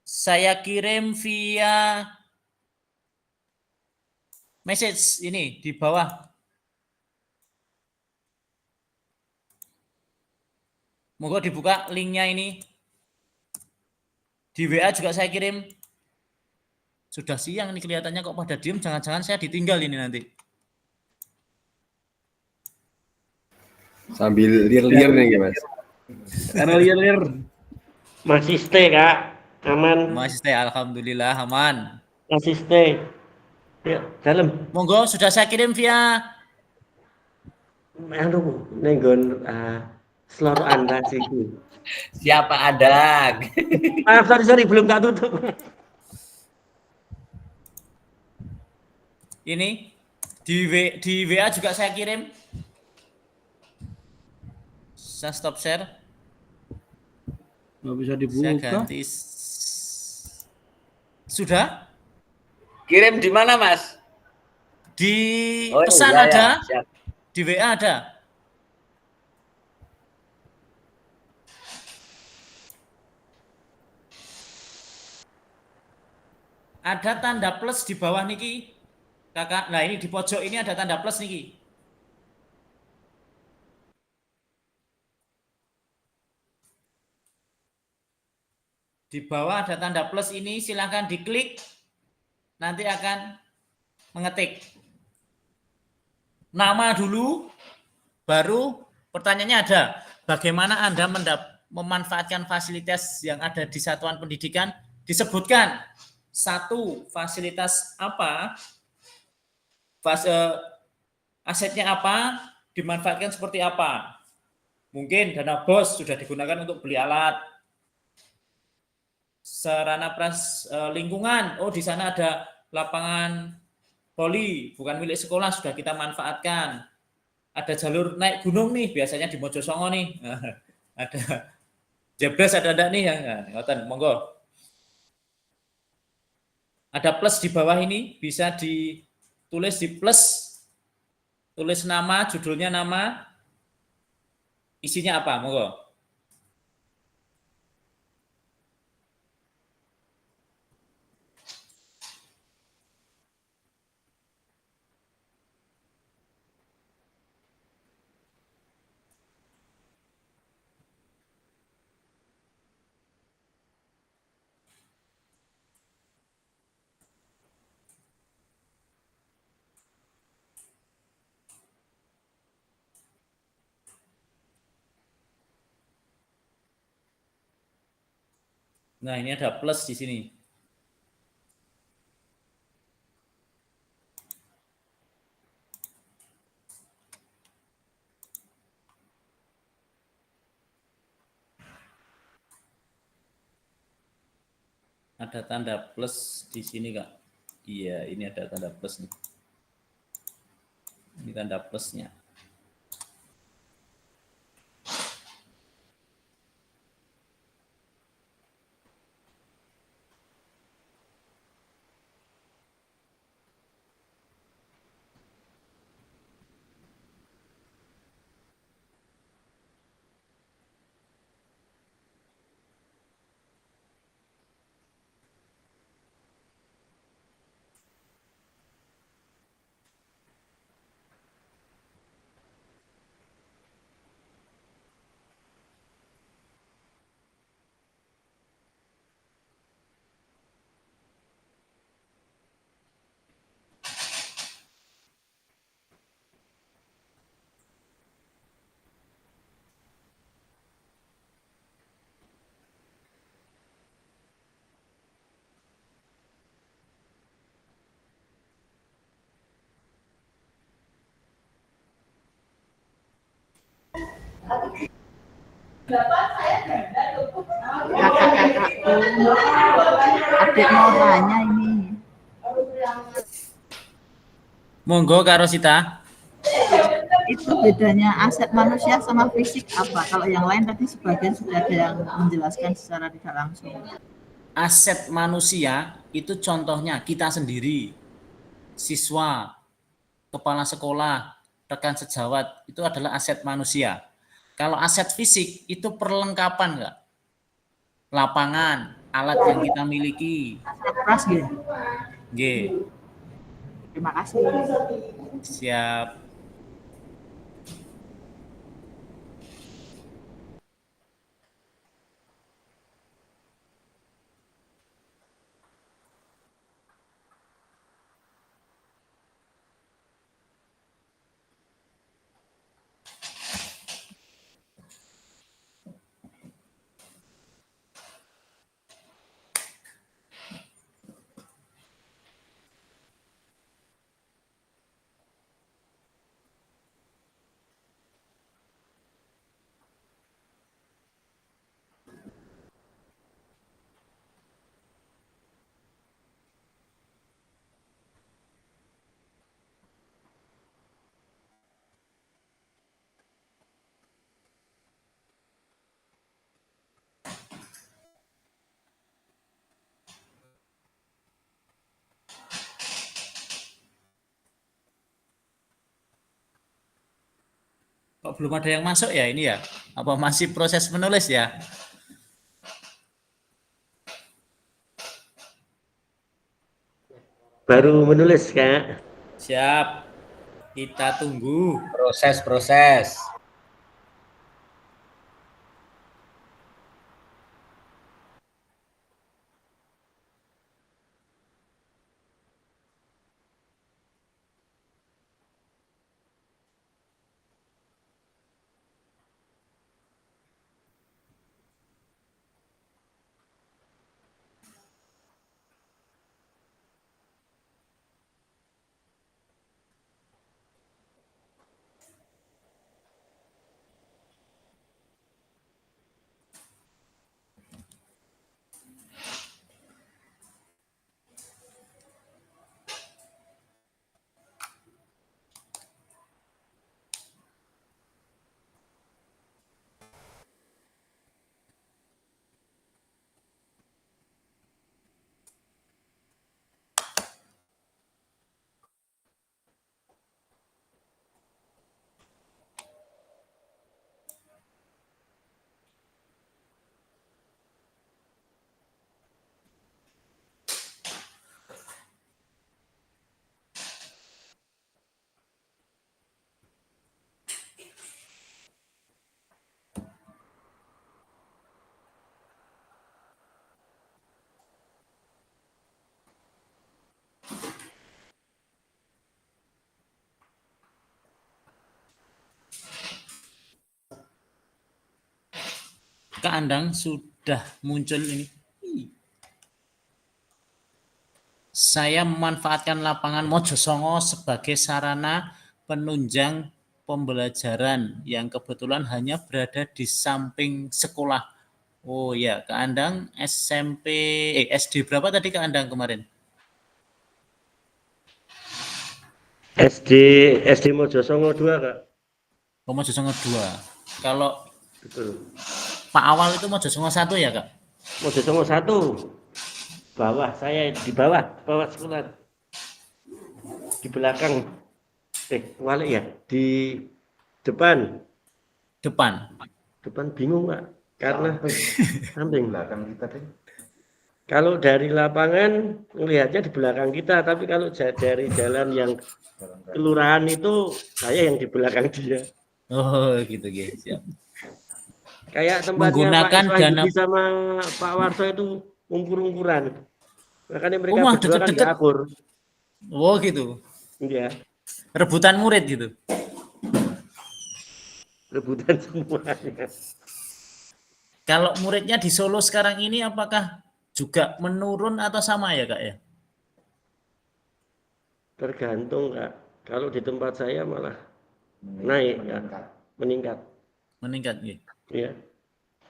Saya kirim via message ini di bawah. Monggo dibuka linknya ini. Di WA juga saya kirim. Sudah siang ini kelihatannya kok pada diem, jangan-jangan saya ditinggal ini nanti.
Sambil lir-lir nih Mas.
Karena lir.
Masih stay Kak, aman.
Masih stay, alhamdulillah aman.
Masih stay. Yuk, dalam.
Monggo sudah saya kirim via
Nenggon seluruh Anda sih.
Siapa ada?
Sorry, belum tak tutup.
ini di WA juga saya kirim. Saya stop share.
Nggak bisa dibuka.
Saya ganti. Sudah?
Kirim di mana, Mas?
Di
Oh,
pesan
iya,
ada.
ya.
Di WA ada. Ada tanda plus di bawah niki. Kakak, nah ini di pojok ini ada tanda plus niki. Di bawah ada tanda plus ini, silahkan diklik. Nanti akan mengetik nama dulu, baru pertanyaannya ada, bagaimana Anda memanfaatkan fasilitas yang ada di satuan pendidikan? Disebutkan satu, fasilitas apa, asetnya apa, dimanfaatkan seperti apa. Mungkin dana BOS sudah digunakan untuk beli alat. Sarana lingkungan, oh di sana ada lapangan voli, bukan milik sekolah, sudah kita manfaatkan. Ada jalur naik gunung nih, biasanya di Mojosongo nih. Ada Jebres ada enggak nih yang ngoten, monggo. Ada plus di bawah ini, bisa ditulis di plus, tulis nama, judulnya nama, isinya apa, monggo. Nah, ini ada plus di sini. Ada tanda plus di sini, Kak. Iya, ini ada tanda plus nih. Ini tanda plusnya.
Kakak-kakakku, adik mau tanya ini.
Monggo Kak Rosita.
Itu bedanya aset manusia sama fisik apa? Kalau yang lain tadi sebagian sudah ada yang menjelaskan secara tidak langsung.
Aset manusia itu contohnya kita sendiri, siswa, kepala sekolah, rekan sejawat, itu adalah aset manusia. Kalau aset fisik itu perlengkapan enggak? Lapangan, alat yang kita miliki.
Pras gitu.
Nggih.
Terima kasih.
Siap. Kok belum ada yang masuk ya ini ya? Apa masih proses menulis ya?
Baru menulis, Kak.
Siap. Kita tunggu.
Proses.
Kak Andang sudah muncul ini. Saya memanfaatkan lapangan Mojosongo sebagai sarana penunjang pembelajaran yang kebetulan hanya berada di samping sekolah. Oh ya, Kak Andang SD berapa tadi Kak Andang kemarin?
SD Mojosongo 2, Kak.
Oh, Mojosongo 2. Kalau
Betul.
Pak Awal itu Mojosongo 1 ya, Kak?
Mojosongo 1. Bawah, saya di bawah sekolah. Di belakang. Walik ya, di depan. Depan bingung, Pak. Karena samping belakang kita deh. Kalau dari lapangan melihatnya di belakang kita, tapi kalau dari jalan yang kelurahan itu saya yang di belakang dia.
Oh, gitu, siap.
Kayak tempatnya
Menggunakan
Pak Iswah sama Pak Warso itu umpur-umpuran. Makanya mereka berdua kan diakur.
Oh, gitu.
Iya.
Rebutan murid gitu.
Rebutan semuanya.
Kalau muridnya di Solo sekarang ini apakah juga menurun atau sama ya, Kak ya?
Tergantung, Kak. Kalau di tempat saya malah naik, Kak. Meningkat.
Meningkat, nggih.
Iya.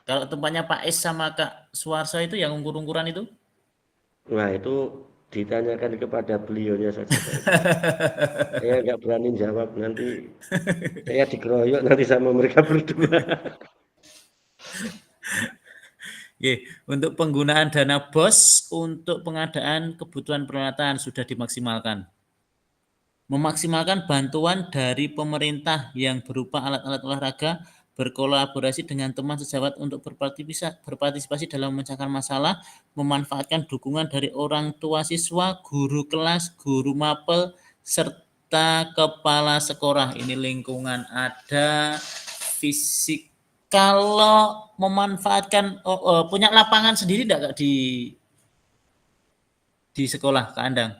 Kalau tempatnya Pak Is sama Kak Suwarso itu yang ungkur-ungkuran itu?
Wah, itu ditanyakan kepada beliaunya saja. Saya nggak berani jawab, nanti saya dikeroyok nanti sama mereka berdua.
Untuk penggunaan dana BOS untuk pengadaan kebutuhan peralatan sudah dimaksimalkan. Memaksimalkan bantuan dari pemerintah yang berupa alat-alat olahraga, berkolaborasi dengan teman sejawat untuk berpartisipasi dalam memecahkan masalah, memanfaatkan dukungan dari orang tua siswa, guru kelas, guru mapel, serta kepala sekolah. Ini lingkungan ada, fisik. Kalau memanfaatkan punya lapangan sendiri enggak di sekolah, Kak Andang?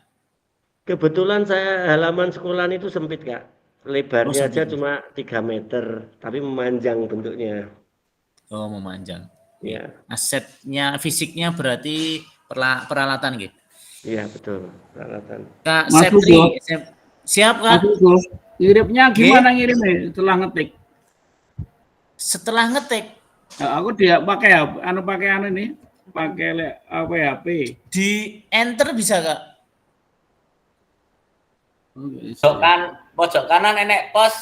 Kebetulan saya halaman sekolahan itu sempit, Kak. Lebarnya aja cuma 3 meter, tapi memanjang bentuknya.
Oh, memanjang.
Iya.
Asetnya, fisiknya berarti peralatan gitu.
Iya, betul, peralatan.
Kak Sepri, siap Kak?
Ngirimnya gimana ngirimnya setelah ngetik?
Setelah ngetik?
Nah, aku dia pakai ini, pakai HP.
Di enter bisa Kak?
Pojok kanan enek pos,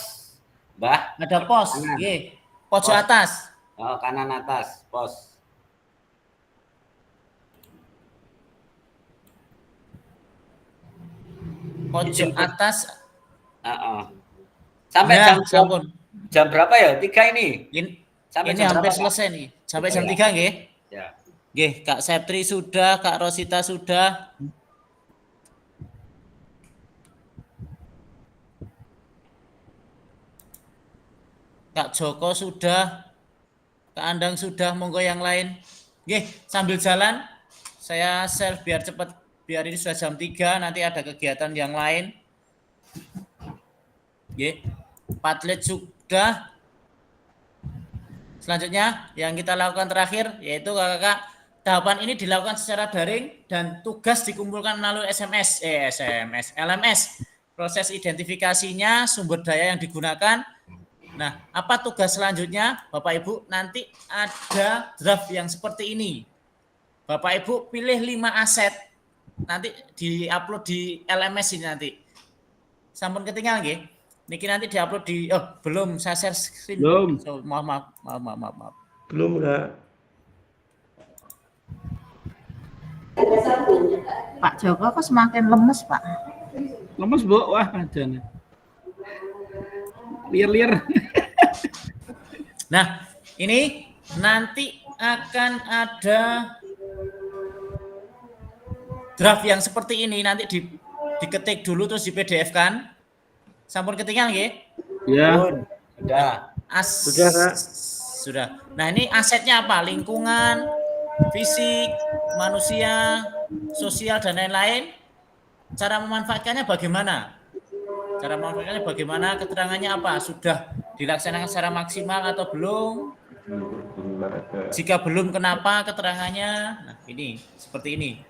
Mbah.
Ada pos, nggih. Pojok atas.
Oh, kanan atas, pos.
Pojok atas.
Sampai
ya,
jam berapa ya? 3 ini.
Ini hampir selesai nih. Sampai jam 3 nggih?
Ya.
Nggih, Kak Septri sudah, Kak Rosita sudah. Kak Joko sudah, Kak Andang sudah, monggo yang lain. Nggih, sambil jalan saya share biar cepat, biar ini sudah jam 3, nanti ada kegiatan yang lain. Nggih. Padlet sudah. Selanjutnya yang kita lakukan terakhir yaitu Kakak, tahapan ini dilakukan secara daring dan tugas dikumpulkan melalui LMS. Proses identifikasinya, sumber daya yang digunakan. Nah, apa tugas selanjutnya? Bapak Ibu, nanti ada draft yang seperti ini. Bapak Ibu pilih 5 aset. Nanti di-upload di LMS ini nanti. Sampun ketinggalan nggih? Niki nanti di-upload di belum saya share screen.
Belum.
So, maaf.
Belum enggak.
Pak Joko kok semakin lemes, Pak?
Lemes, Bu. Wah, ada nih. Liar.
Nah, ini nanti akan ada draft yang seperti ini, nanti diketik dulu terus di PDF kan. Sampun ketinggalan nggih?
Ya.
Sudah.
Sudah. Nah, ini asetnya apa? Lingkungan, fisik, manusia, sosial dan lain-lain. Cara memanfaatkannya bagaimana? Keterangannya apa? Sudah dilaksanakan secara maksimal atau belum? Jika belum, kenapa keterangannya? Nah, ini seperti ini.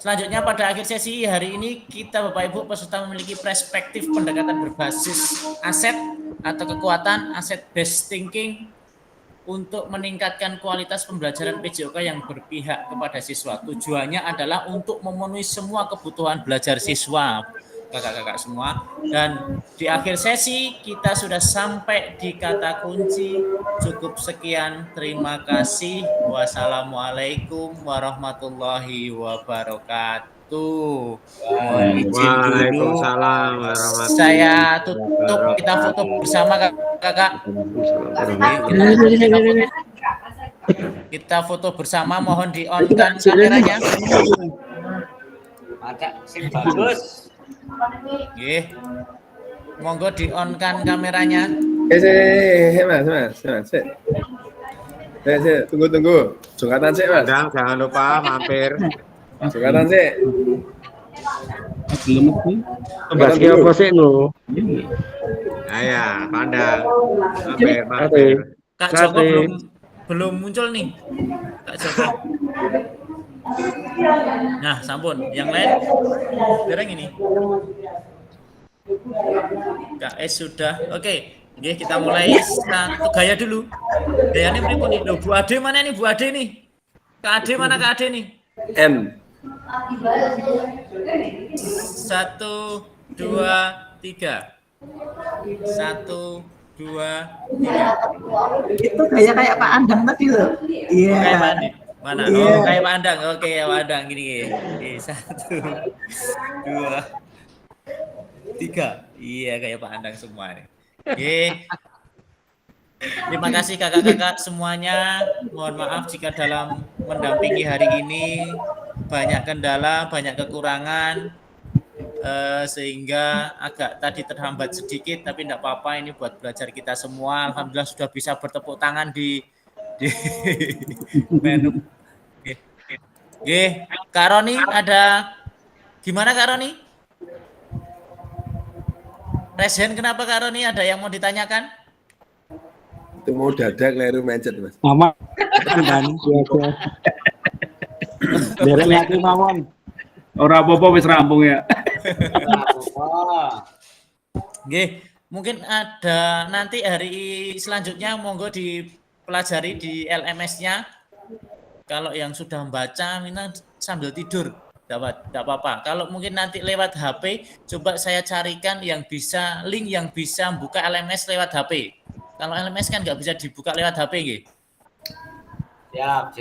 Selanjutnya pada akhir sesi hari ini kita Bapak Ibu peserta memiliki perspektif pendekatan berbasis aset atau kekuatan aset based thinking untuk meningkatkan kualitas pembelajaran PJOK yang berpihak kepada siswa. Tujuannya adalah untuk memenuhi semua kebutuhan belajar siswa, kakak-kakak semua. Dan di akhir sesi kita sudah sampai di kata kunci. Cukup sekian, terima kasih. Wassalamualaikum warahmatullahi wabarakatuh. Mohon izin dulu. Saya tutup, kita foto bersama kakak. Kita foto bersama, mohon di-on-kan kameranya.
Ada sing bagus.
Nggih. Monggo di-on-kan kameranya.
Mas. Tunggu. Jungkatan sih, Mas.
Jangan lupa mampir.
Jungkatan sih.
Mbak apa sih no?
Ya, pandang. Mampir.
Kak Joko belum muncul nih. Kak Joko. Nah, sampun. Yang lain dereng ini. KS sudah. Oke. Nggih, kita mulai satu gaya dulu. Gayanya pripun nih? Loh, Bu Ade mana nih Bu Ade nih? Kak Ade mana Kak Ade nih?
N.
1, 2, 3. 1, 2, 3.
Itu kayak Pak Andang tadi loh. Iya.
Kayak Pak Andi. Mana?
Iya.
Oh, kayak Pak Andang. Oke, ya Pak Andang gini. 1, 2, 3. Iya, kayak Pak Andang semua nih. Oke. Terima kasih kakak-kakak semuanya. Mohon maaf jika dalam mendampingi hari ini banyak kendala, banyak kekurangan, sehingga agak tadi terhambat sedikit, tapi tidak apa-apa. Ini buat belajar kita semua. Alhamdulillah sudah bisa bertepuk tangan di menu. Oke, Kak Roni ada gimana Kak Roni? Resen kenapa Kak Roni? Ada yang mau ditanyakan?
Itu mau dadak leru mencet, Mas.
Mama kan derek lagi mawon. Ora apa-apa wis rampung ya.
Nggih, mungkin ada nanti hari selanjutnya monggo dipelajari di LMS-nya. Kalau yang sudah membaca mina sambil tidur tidak apa-apa. Kalau mungkin nanti lewat HP, coba saya carikan yang bisa link yang bisa buka LMS lewat HP. Kalau LMS kan nggak bisa dibuka lewat HP, nggih.
Siap.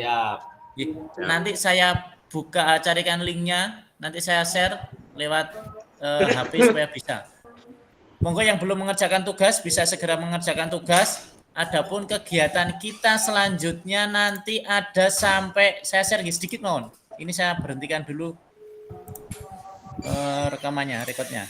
Nanti saya carikan linknya, nanti saya share lewat HP supaya bisa. Monggo yang belum mengerjakan tugas bisa segera mengerjakan tugas. Adapun kegiatan kita selanjutnya nanti ada sampai saya share sedikit mohon. Ini saya berhentikan dulu rekamannya, rekodnya.